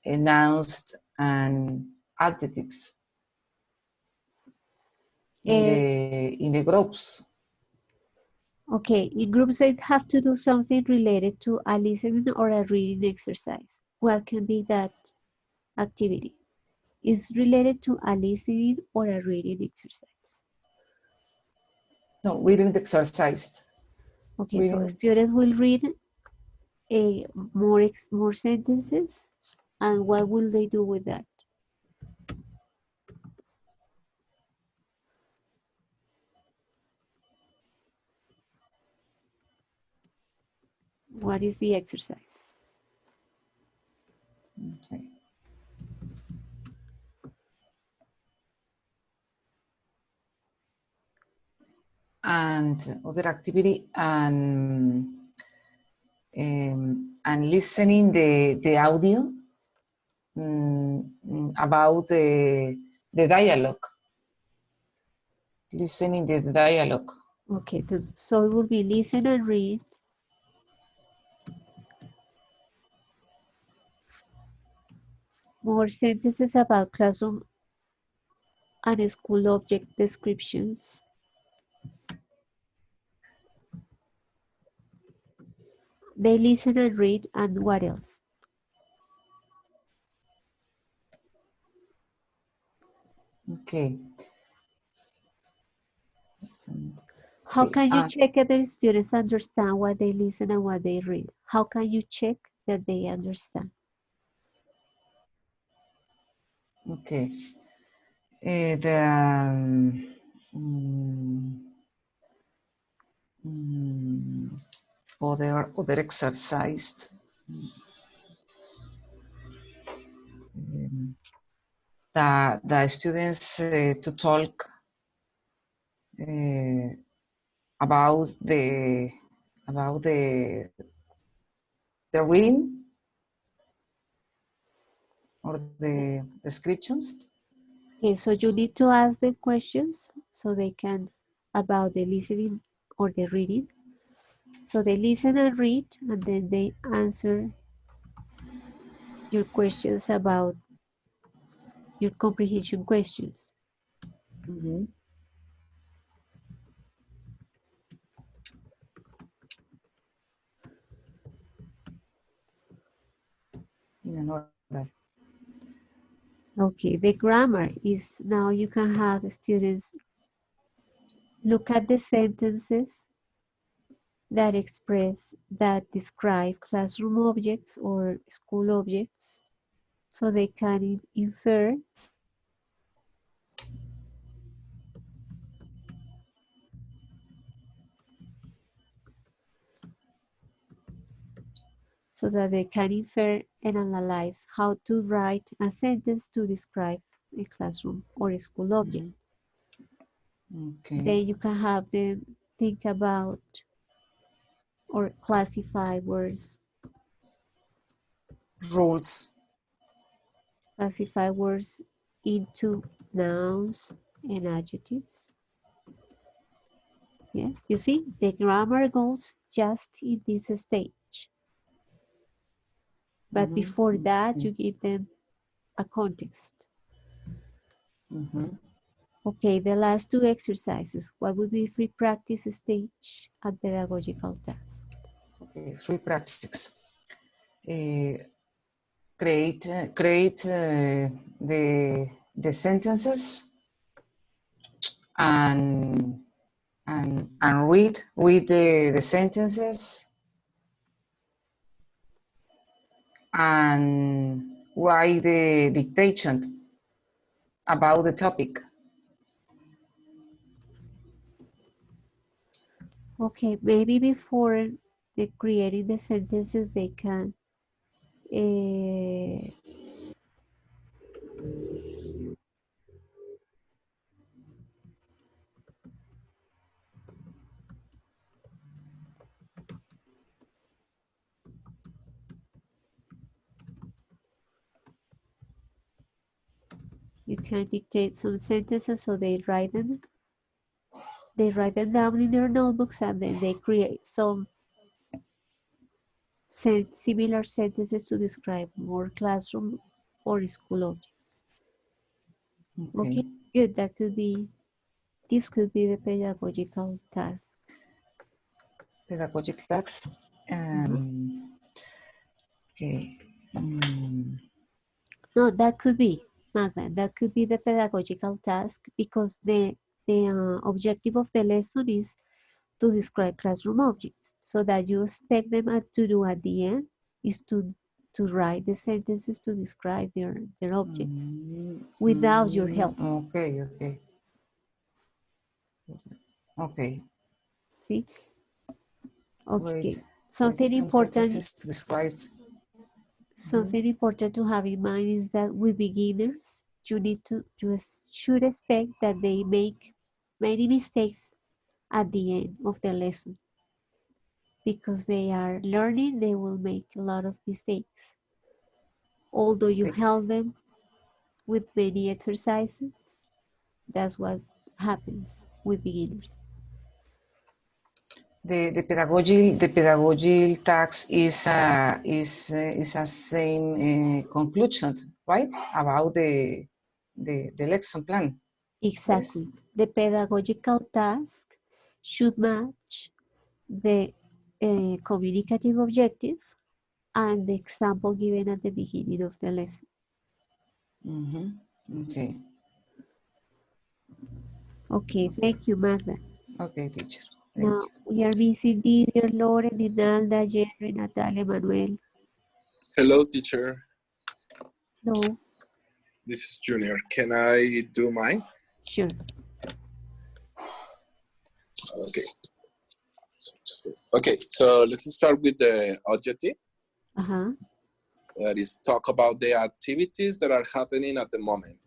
Speaker 8: nouns and adjectives
Speaker 1: Uh,
Speaker 8: in the groups.
Speaker 1: okay, in groups they have to do something related to a listening or a reading exercise. What can be that activity? Is related to a listening or a reading exercise.
Speaker 8: No, reading the exercise.
Speaker 1: Okay, so
Speaker 8: Reading.
Speaker 1: students will read a more sentences, and what will they do with that? What is the exercise?
Speaker 8: Okay. And other activity and listening the audio about the dialogue. Listening the dialogue.
Speaker 1: Okay, so it will be listen and read. More sentences about classroom and school object descriptions. They listen and read, and what else?
Speaker 8: Okay. Listen.
Speaker 1: How
Speaker 8: Okay.
Speaker 1: can you check if the students understand what they listen and what they read? How can you check that they understand?
Speaker 8: Okay. The mm, mm, other exercise. Um, the students to talk uh, about the reading or the descriptions.
Speaker 1: Okay, so you need to ask them questions so they can about the listening or the reading. So they listen and read, and then they answer your questions about your comprehension questions.
Speaker 8: Mm-hmm. In an order.
Speaker 1: Okay, the grammar is now you can have students look at the sentences that express, that describe classroom objects or school objects so they can infer so that they can infer and analyze how to write a sentence to describe a classroom or a school object.
Speaker 8: Okay.
Speaker 1: Then you can have them think about or classify words,
Speaker 8: Rules.
Speaker 1: classify words into nouns and adjectives. Yes, you see, the grammar goes just in this stage. But
Speaker 8: Mm-hmm.
Speaker 1: before that,
Speaker 8: Okay.
Speaker 1: you give them a context.
Speaker 8: Mm-hmm.
Speaker 1: Okay, the last two exercises. What would be free practice stage and pedagogical task?
Speaker 8: Okay. Free practice. Create the sentences and read the sentences and write the dictation about the topic.
Speaker 1: Okay, maybe before the creating the sentences, they can uh, you can dictate some sentences so they write them. They write them down in their notebooks and then they create some similar sentences to describe more classroom or school objects.
Speaker 8: Okay.
Speaker 1: Okay, good. This could be the pedagogical task.
Speaker 8: Pedagogic tasks.
Speaker 1: Mhm.
Speaker 8: Okay. Mm,
Speaker 1: No, that could be, Magda, that could be the pedagogical task because the objective of the lesson is to describe classroom objects. So that you expect them to do at the end is to write the sentences to describe their objects without your help.
Speaker 8: okay. Okay. Okay.
Speaker 1: See? Okay.
Speaker 8: Wait.
Speaker 1: Something
Speaker 8: Some
Speaker 1: important
Speaker 8: sentences to describe. Mhm.
Speaker 1: something important to have in mind is that with beginners, should expect that they make many mistakes at the end of the lesson because they are learning, they will make a lot of mistakes. Although you
Speaker 8: Okay.
Speaker 1: help them with many exercises, that's what happens with beginners.
Speaker 8: the pedagogy task is a same conclusion, right? About the lesson plan.
Speaker 1: Exactly. The pedagogical task should match the communicative objective and the example given at the beginning of the lesson.
Speaker 8: Okay.
Speaker 1: Okay, thank you, Magda.
Speaker 8: Okay, teacher. Thank
Speaker 1: Now we are missing Didier, Lauren, Inalda, Jerry, Natalia, Manuel.
Speaker 7: Hello, teacher.
Speaker 1: No,
Speaker 7: This is Junior. Can I do mine?
Speaker 1: sure.
Speaker 7: Okay. Okay, so let's start with the objective.
Speaker 1: Uh-huh.
Speaker 7: That is, talk about the activities that are happening at the moment.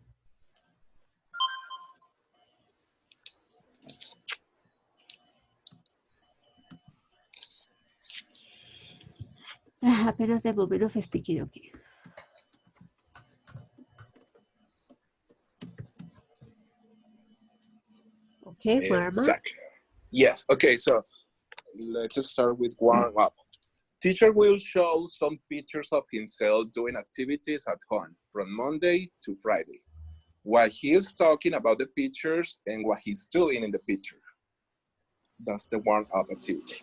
Speaker 1: That happened at the moment of speaking, okay. Okay, warm up.
Speaker 7: Exactly. Yes. Okay, so let's start with warm up. Teacher will show some pictures of himself doing activities at home from Monday to Friday. What he is talking about the pictures and what he's doing in the picture. That's the warm-up activity.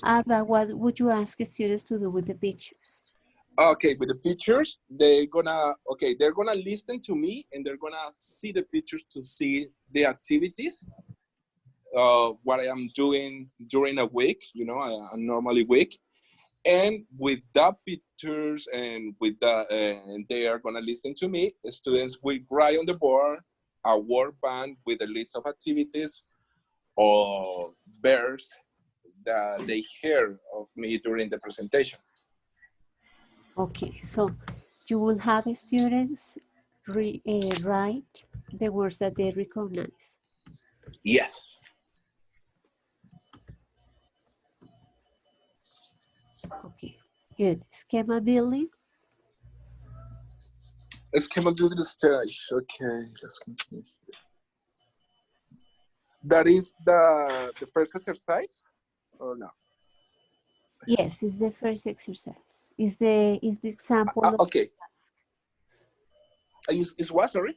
Speaker 1: Alba, what would you ask students to do with the pictures?
Speaker 7: Okay, with the pictures, they're gonna listen to me and they're gonna see the pictures to see the activities, what I am doing during a week, a normally week. And with that pictures and with that, and they are gonna listen to me, students will write on the board a word bank with a list of activities or verbs that they hear of me during the presentation.
Speaker 1: Okay, so you will have students write the words that they recognize.
Speaker 7: Yes.
Speaker 1: Okay, good. Schema building.
Speaker 7: Schema building stage. Okay, let's continue here. That is the first exercise, or no?
Speaker 1: Yes, it's the first exercise. Is the example.
Speaker 7: Okay. Is what, sorry?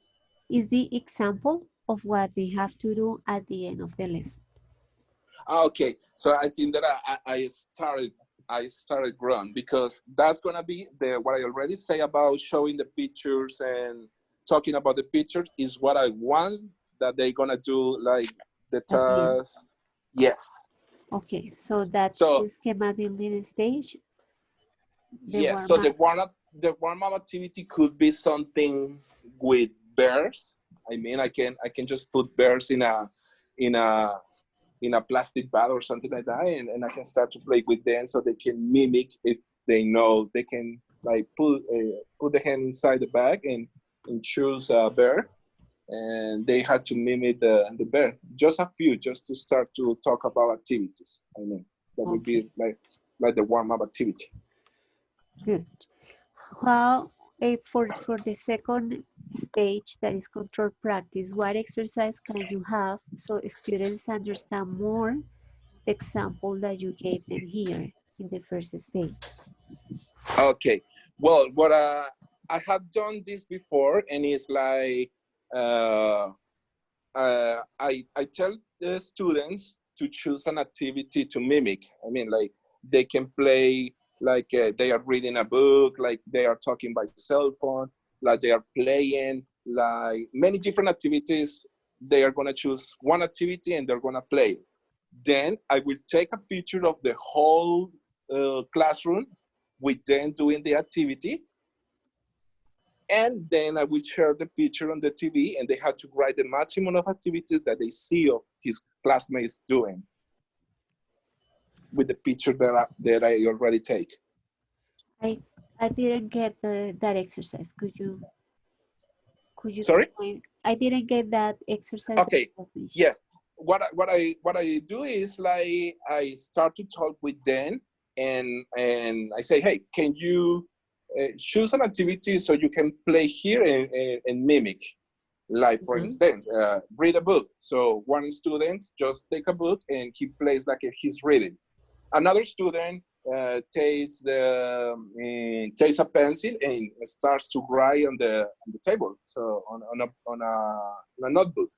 Speaker 1: Is the example of what they have to do at the end of the lesson.
Speaker 7: Okay, so I think that I started wrong, because that's gonna be what I already say about showing the pictures and talking about the pictures is what I want that they're gonna do, like the task. Yes.
Speaker 1: Okay, so that's
Speaker 7: So
Speaker 1: the schema building stage.
Speaker 7: yes, so the warm-up activity could be something with bears. I mean, I can just put bears in a plastic bag or something like that, and I can start to play with them so they can mimic if they know. They can like put the hand inside the bag and choose a bear, and they had to mimic the bear. Just a few, just to start to talk about activities. I mean, that would be like the warm-up activity.
Speaker 1: Good. How for the second stage, that is control practice, what exercise can you have so students understand more the example that you gave them here in the first stage?
Speaker 7: Okay, well, what I have done this before, and it's like I tell the students to choose an activity to mimic. I mean, like they can play like they are reading a book, like they are talking by cell phone, like they are playing, like many different activities. They are gonna choose one activity and they're gonna play. Then I will take a picture of the whole classroom with them doing the activity, and then I will share the picture on the TV, and they have to write the maximum of activities that they see of his classmates doing with the picture that I already take.
Speaker 1: I didn't get that exercise. Could you
Speaker 7: Sorry?
Speaker 1: explain? I didn't get that exercise.
Speaker 7: Okay. Yes. What I do is like I start to talk with them, and I say, hey, can you choose an activity so you can play here and mimic? Like, for
Speaker 1: Uh-huh.
Speaker 7: instance, read a book. So one student just take a book and he plays like he's reading. Another student takes a pencil and starts to write on the table, so on a notebook.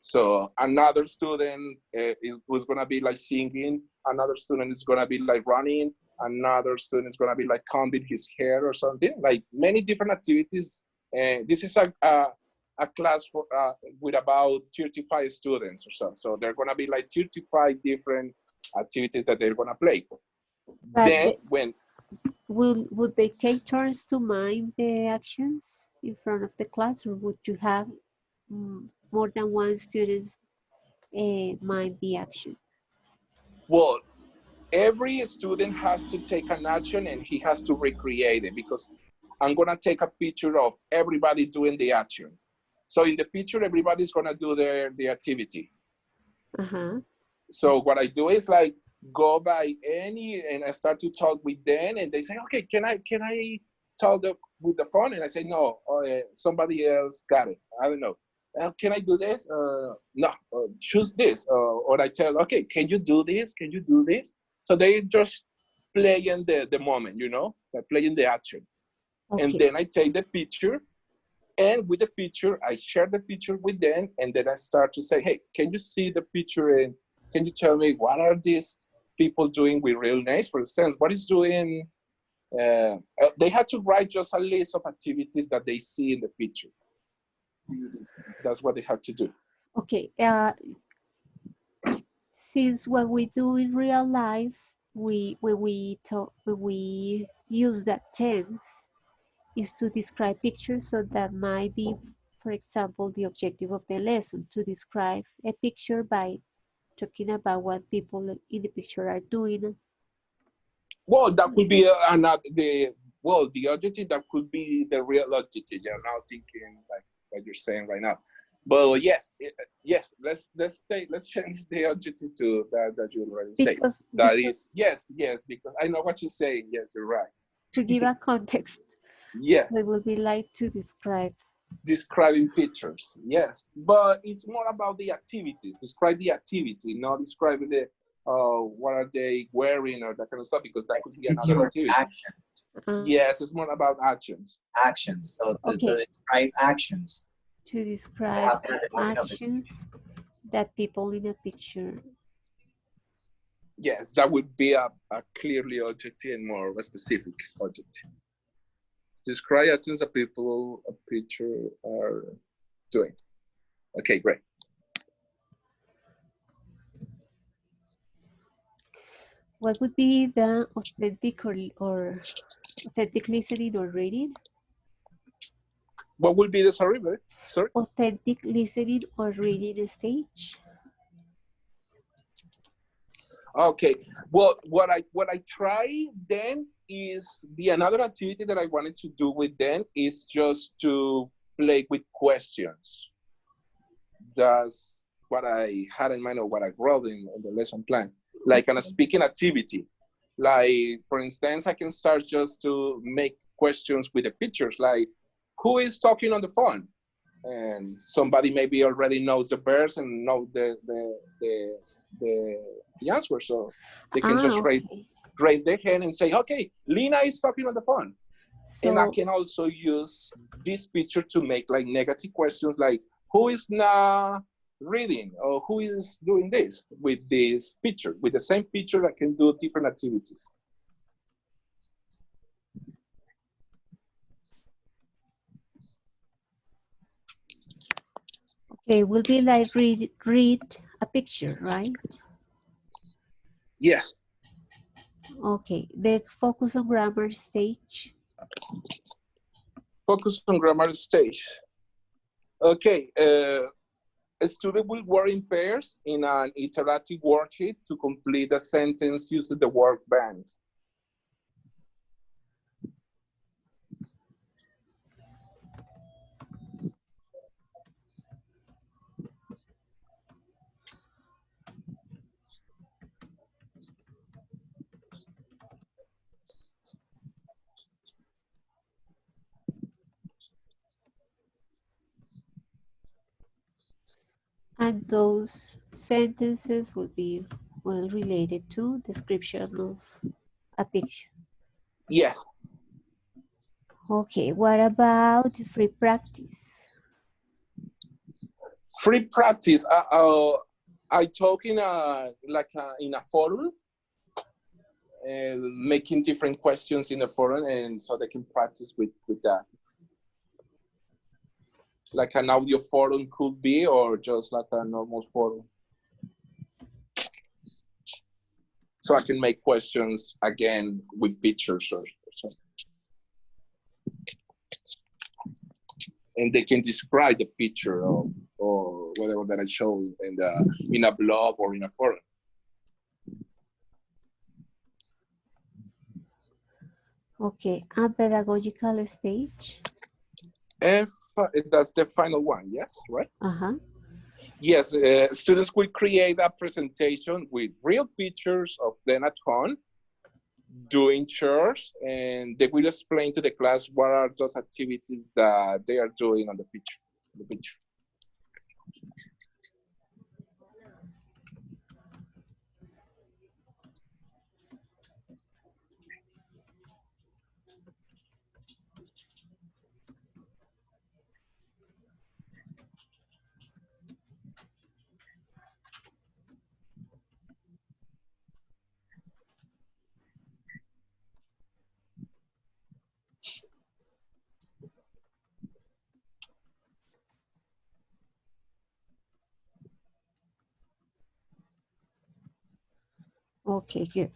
Speaker 7: So another student was gonna be like singing. Another student is gonna be like running. Another student is gonna be like combing his hair or something. Like many different activities. And this is a class with about 35 students or so. So they're gonna be like 35 different activities that they're gonna play.
Speaker 1: But
Speaker 7: Then when
Speaker 1: would they take turns to mime the actions in front of the class, or would you have more than one student mime the action?
Speaker 7: well, every student has to take an action and he has to recreate it because I'm gonna take a picture of everybody doing the action. So in the picture, everybody's gonna do the activity.
Speaker 1: Uh-huh.
Speaker 7: So what I do is like go by any and I start to talk with them and they say, okay, can I talk with the phone? And I say, no, somebody else got it. I don't know. Can I do this? No, choose this. Or I tell, okay, can you do this? Can you do this? So they just playing the moment, they're playing the action. And
Speaker 1: Okay.
Speaker 7: then I take the picture, and with the picture, I share the picture with them, and then I start to say, hey, can you see the picture, and can you tell me what are these people doing with real names? For instance, what is doing? They had to write just a list of activities that they see in the picture. That's what they have to do.
Speaker 1: Okay. Since what we do in real life, when we use that tense, is to describe pictures, so that might be, for example, the objective of the lesson, to describe a picture by talking about what people in the picture are doing.
Speaker 7: Well, that could be another the adjective that could be the real adjective. You're now thinking like what you're saying right now. But yes, yes. Let's change the adjective to that you already say.
Speaker 1: Because
Speaker 7: That
Speaker 1: because
Speaker 7: is yes, because I know what you're saying. Yes, you're right.
Speaker 1: to give a context,
Speaker 7: Yes,
Speaker 1: so it will be like to describe.
Speaker 7: describing pictures. Yes, but it's more about the activities. Describe the activity, not describing the what are they wearing or that kind of stuff, because that could be
Speaker 6: Activity
Speaker 7: another
Speaker 6: or
Speaker 7: activity.
Speaker 6: action.
Speaker 7: Yes, it's more about actions.
Speaker 6: Actions. So
Speaker 1: Okay,
Speaker 6: the describe actions
Speaker 1: to
Speaker 6: that
Speaker 1: describe
Speaker 6: happen at the moment of the
Speaker 1: actions that people in a picture.
Speaker 7: Yes, that would be a clearly objective and more of a specific objective. Describe actions that people a picture are doing. Okay, great.
Speaker 1: What would be the or authentic listening or reading?
Speaker 7: What will be the sorry?
Speaker 1: Authentic listening or reading stage?
Speaker 7: Okay. Well, what I try then is the another activity that I wanted to do with them is just to play with questions. That's what I had in mind or what I wrote in the lesson plan, like a
Speaker 1: Okay.
Speaker 7: speaking activity. Like, for instance, I can start just to make questions with the pictures, like, who is talking on the phone? And somebody maybe already knows the verse and know the, the answer. So they can
Speaker 1: Ah,
Speaker 7: just
Speaker 1: okay.
Speaker 7: raise their hand and say, okay, Lina is talking on the phone. And I
Speaker 1: So,
Speaker 7: can also use this picture to make like negative questions like, who is not reading or who is doing this with this picture? With the same picture, I can do different activities.
Speaker 1: okay, will be like read a picture, right?
Speaker 7: Yes,
Speaker 1: Okay, the focus on grammar stage.
Speaker 7: focus on grammar stage. Okay, a student will work in pairs in an interactive worksheet to complete a sentence using the work bank.
Speaker 1: And those sentences will be well related to description of a picture.
Speaker 7: Yes.
Speaker 1: Okay, what about free practice?
Speaker 7: Free practice. I talk in a forum, making different questions in the forum, and so they can practice with that. Like an audio forum could be, or just like a normal forum. So I can make questions again with pictures or something. And they can describe the picture or whatever that I show in a blog or in a forum.
Speaker 1: Okay, and pedagogical stage?
Speaker 7: If that's the final one, yes, right?
Speaker 1: Uh-huh.
Speaker 7: Yes, students will create a presentation with real pictures of them at home doing chores, and they will explain to the class what are those activities that they are doing on the picture.
Speaker 1: Okay, good.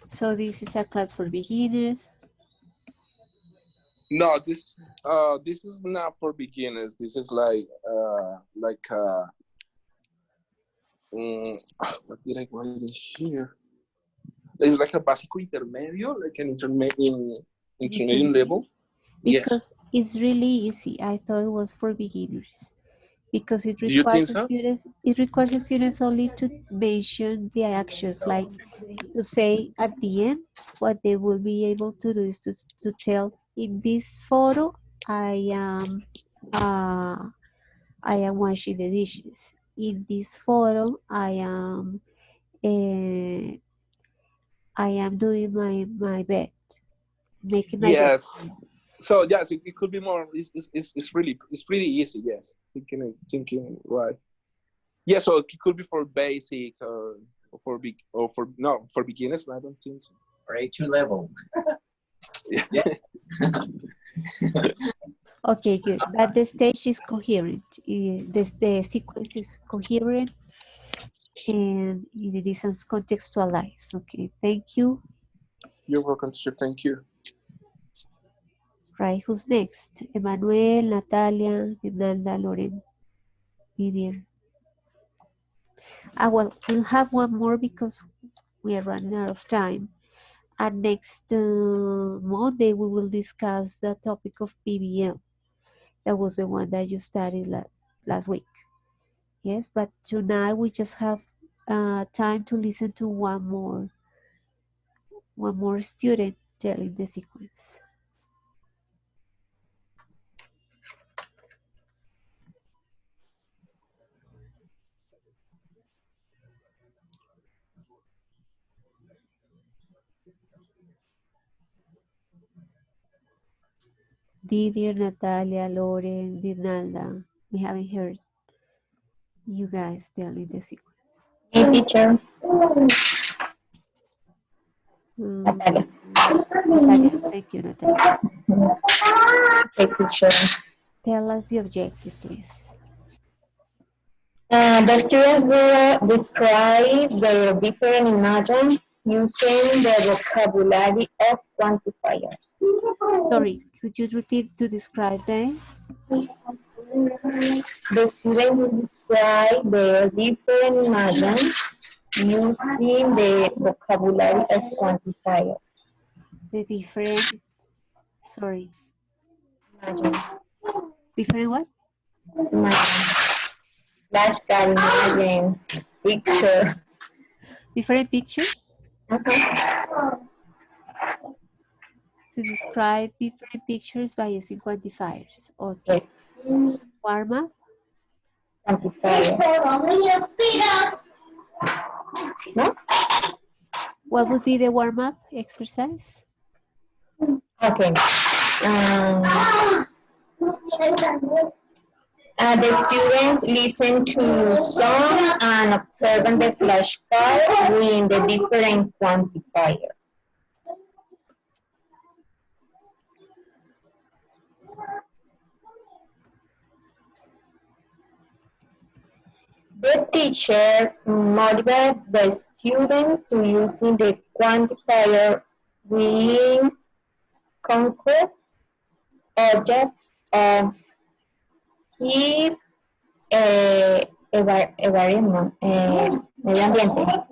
Speaker 1: So this is a class for beginners.
Speaker 7: No, this is not for beginners. This is what did I write in here? It's like a básico intermedio, like an intermediate level. Yes.
Speaker 1: Because it's really easy. I thought it was for beginners. Because it
Speaker 7: Do you think
Speaker 1: requires
Speaker 7: so?
Speaker 1: the students only to mention the actions, like to say at the end what they will be able to do is to tell in this photo uh, I am washing the dishes. In this photo uh, I am doing my bed, making my bed.
Speaker 7: Yes. So yes, it could be more. It's pretty easy. Yes, thinking right. Yeah, so it could be for basic or for big or for no for beginners. I don't think so.
Speaker 6: Or A2 level.
Speaker 7: Yeah.
Speaker 6: Yeah.
Speaker 1: Okay, good. But the stage is coherent. The sequence is coherent and it is contextualized. Okay, thank you.
Speaker 7: You're welcome, teacher. Thank you.
Speaker 1: Right, who's next? Emmanuel, Natalia, Fernanda, Loren, Didier. Well, we'll have one more because we are running out of time. And next Monday, we will discuss the topic of PBL. That was the one that you studied last week. Yes, but tonight we just have time to listen to one more student telling the sequence. Didier, Natalia, Loren, Dinalda. We haven't heard you guys telling the sequence.
Speaker 9: Hey, teacher.
Speaker 1: Mm, Natalia, thank you, Natalia.
Speaker 9: Hey, teacher.
Speaker 1: Tell us the objective, please.
Speaker 9: The students will describe their different images using the vocabulary of quantifiers.
Speaker 1: Sorry, could you repeat to describe them?
Speaker 9: The students will describe their different images using the vocabulary of quantifiers.
Speaker 1: The different, sorry,
Speaker 9: Imagine,
Speaker 1: different what?
Speaker 9: imagine, flashcard, imagine, picture.
Speaker 1: Different pictures?
Speaker 9: Uh-huh.
Speaker 1: To describe different pictures by using quantifiers. Okay.
Speaker 9: Yes.
Speaker 1: Warm up?
Speaker 9: quantifier. No?
Speaker 1: What would be the warm-up exercise?
Speaker 9: Okay. The students listen to song and observe the flashcard with the different quantifier. The teacher motivates the student to using the quantifier with concrete objects of his environment, medio ambiente.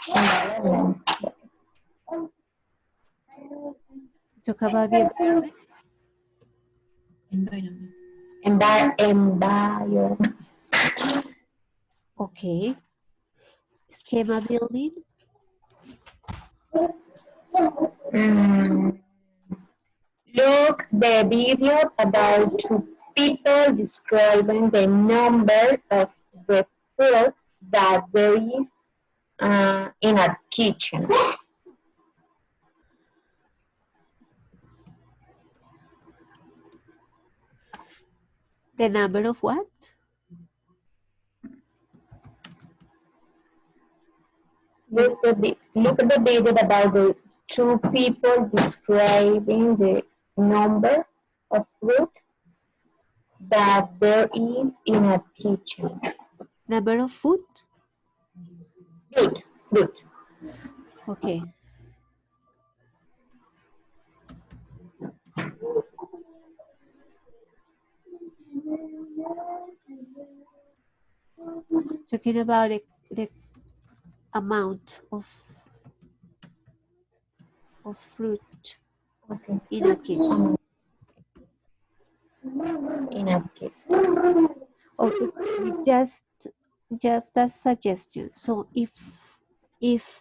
Speaker 9: Environment.
Speaker 1: Talk about the environment.
Speaker 9: Environment.
Speaker 1: Okay. Schema building.
Speaker 9: Look the video about two people describing the number of the food that there is in a kitchen.
Speaker 1: The number of what?
Speaker 9: Look at the video about the two people describing the number of fruit that there is in a kitchen.
Speaker 1: Number of food?
Speaker 9: Fruit.
Speaker 1: Okay. Talking about the amount of fruit
Speaker 9: Okay.
Speaker 1: in a kitchen.
Speaker 9: In a kitchen.
Speaker 1: Okay, just a suggestion. So if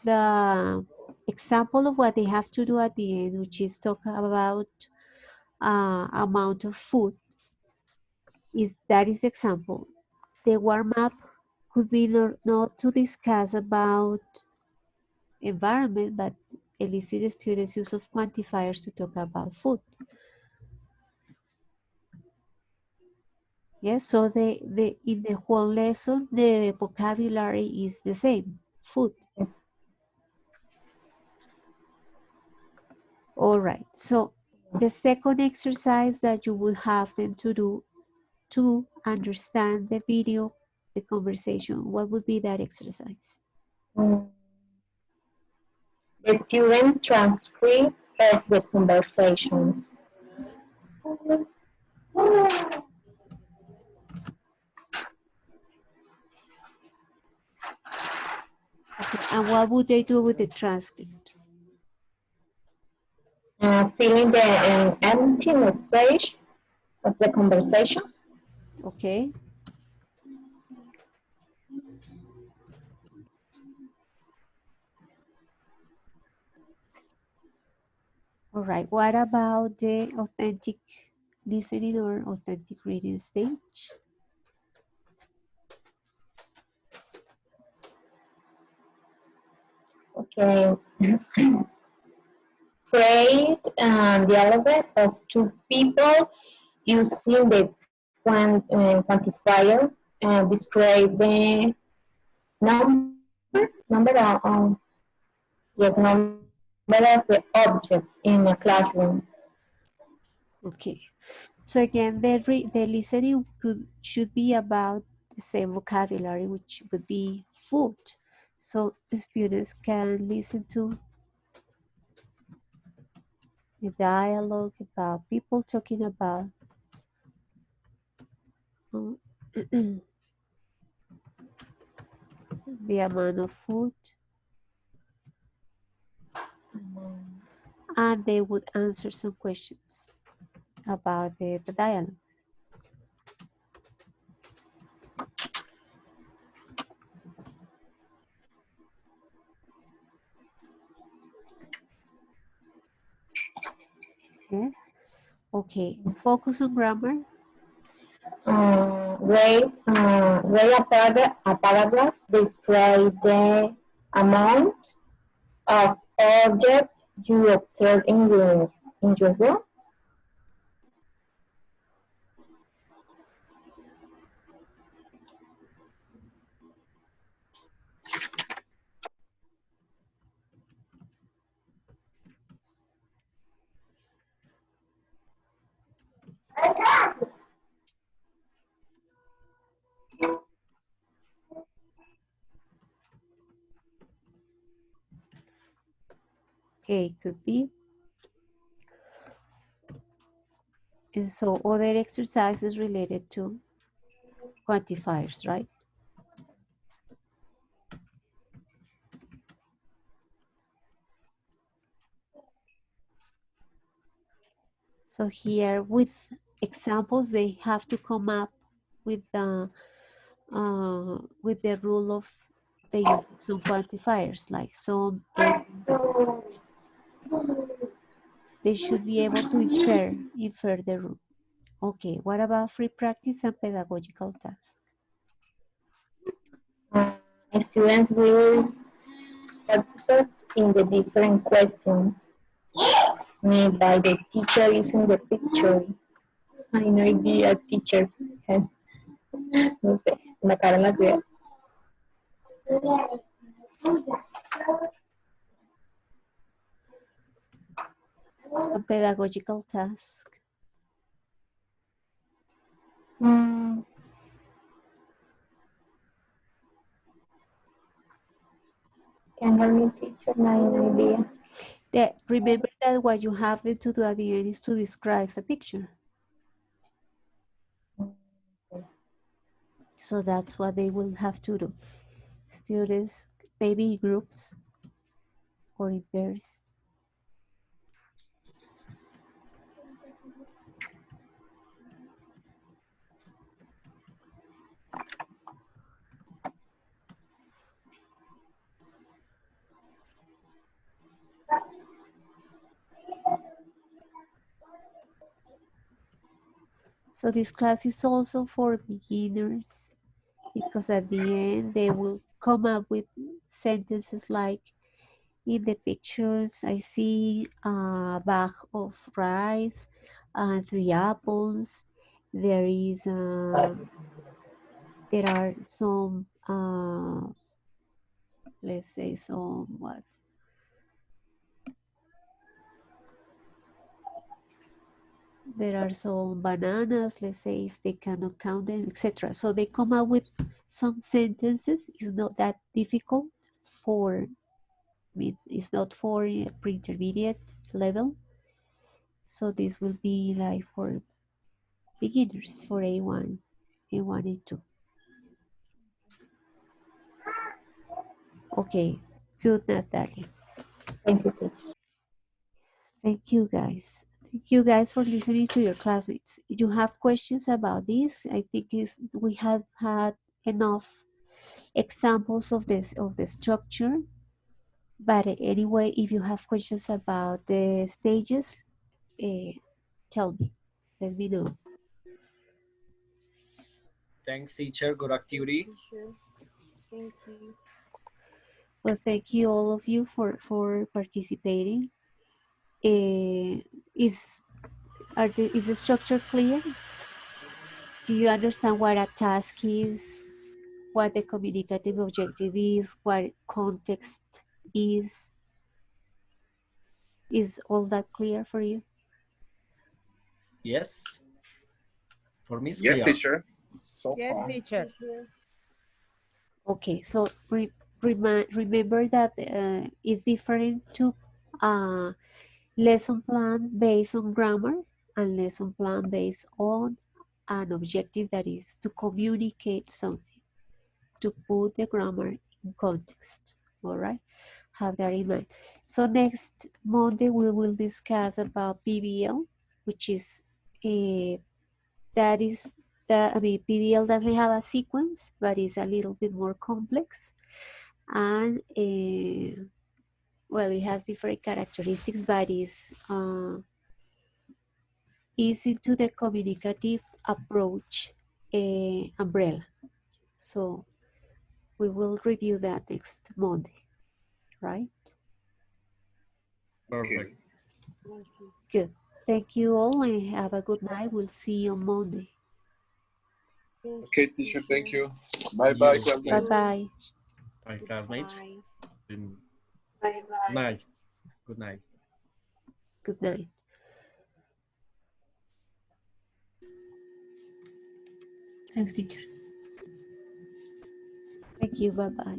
Speaker 1: the example of what they have to do at the end, which is talk about amount of food, is that is example. The warm-up could be not to discuss about environment, but elicit the students' use of quantifiers to talk about food. Yes, so in the whole lesson, the vocabulary is the same, food. All right, so the second exercise that you will have them to do to understand the video, the conversation, what would be that exercise?
Speaker 9: The student transcript of the conversation.
Speaker 1: Okay, and what would they do with the transcript?
Speaker 9: Filling the empty space of the conversation.
Speaker 1: Okay. All right, what about the authentic listening or authentic reading stage?
Speaker 9: Okay. Create a dialogue of two people using the quantifier and describe the number of the objects in a classroom.
Speaker 1: Okay, so again, the listening should be about the same vocabulary, which would be food. So the students can listen to the dialogue about people talking about the amount of food, and they would answer some questions about the dialogue. Yes. Okay. Focus on grammar.
Speaker 9: Write a paragraph describe the amount of objects you observe in your room.
Speaker 1: Okay, could be. And so other exercises related to quantifiers, right? So here with examples, they have to come up with the rule of the use of some quantifiers like some, they should be able to infer the rule. Okay, what about free practice and pedagogical tasks?
Speaker 9: Students will participate in the different questions made by the teacher using the picture. I no idea, teacher. No sé, la cara en las ideas.
Speaker 1: A pedagogical task.
Speaker 9: Mm, can help me, teacher? No idea.
Speaker 1: Remember that what you have them to do at the end is to describe a picture. So that's what they will have to do. Students, maybe in groups or in pairs. So this class is also for beginners because at the end they will come up with sentences like, in the pictures I see a bag of rice and 3 apples. There is there are some let's say some what, there are some bananas, let's say, if they cannot count them, etc. So they come up with some sentences. It's not that difficult for me, it's not for pre-intermediate level. So this will be like for beginners, for A1, A1, A2. Okay, good, Natalia.
Speaker 9: Thank you, teacher.
Speaker 1: Thank you guys. Thank you guys for listening to your classmates. If you have questions about this, I think we have had enough examples of this, of the structure. But anyway, if you have questions about the stages, tell me, let me know.
Speaker 4: Thanks, teacher. Good activity.
Speaker 2: Teacher, thank you.
Speaker 1: Well, thank you all of you for participating. Is is the structure clear? Do you understand what a task is, what the communicative objective is, what context is? Is all that clear for you?
Speaker 4: Yes, for me it's
Speaker 7: Yes,
Speaker 4: clear.
Speaker 7: teacher. So
Speaker 10: Yes,
Speaker 7: far.
Speaker 10: teacher.
Speaker 1: Okay, so remember that it's different to lesson plan based on grammar and lesson plan based on an objective that is to communicate something, to put the grammar in context. All right, have that in mind. So next Monday we will discuss about PBL, which is a that is I mean, PBL doesn't have a sequence, but it's a little bit more complex, and well, it has different characteristics, but it's is into the communicative approach umbrella. So we will review that next Monday, right?
Speaker 7: Okay.
Speaker 4: Perfect.
Speaker 2: Thank you.
Speaker 1: Good. Thank you all and have a good night. We'll see you on Monday.
Speaker 2: Thank
Speaker 7: Okay,
Speaker 2: you,
Speaker 7: teacher,
Speaker 2: teacher.
Speaker 7: thank you.
Speaker 4: See
Speaker 7: Bye bye,
Speaker 4: you.
Speaker 1: Bye
Speaker 7: classmates.
Speaker 1: bye.
Speaker 4: Bye, classmates.
Speaker 2: Goodbye.
Speaker 4: Good
Speaker 5: Bye bye.
Speaker 4: night. Good night.
Speaker 1: Good night.
Speaker 10: Thanks, teacher.
Speaker 1: Thank you. Bye bye.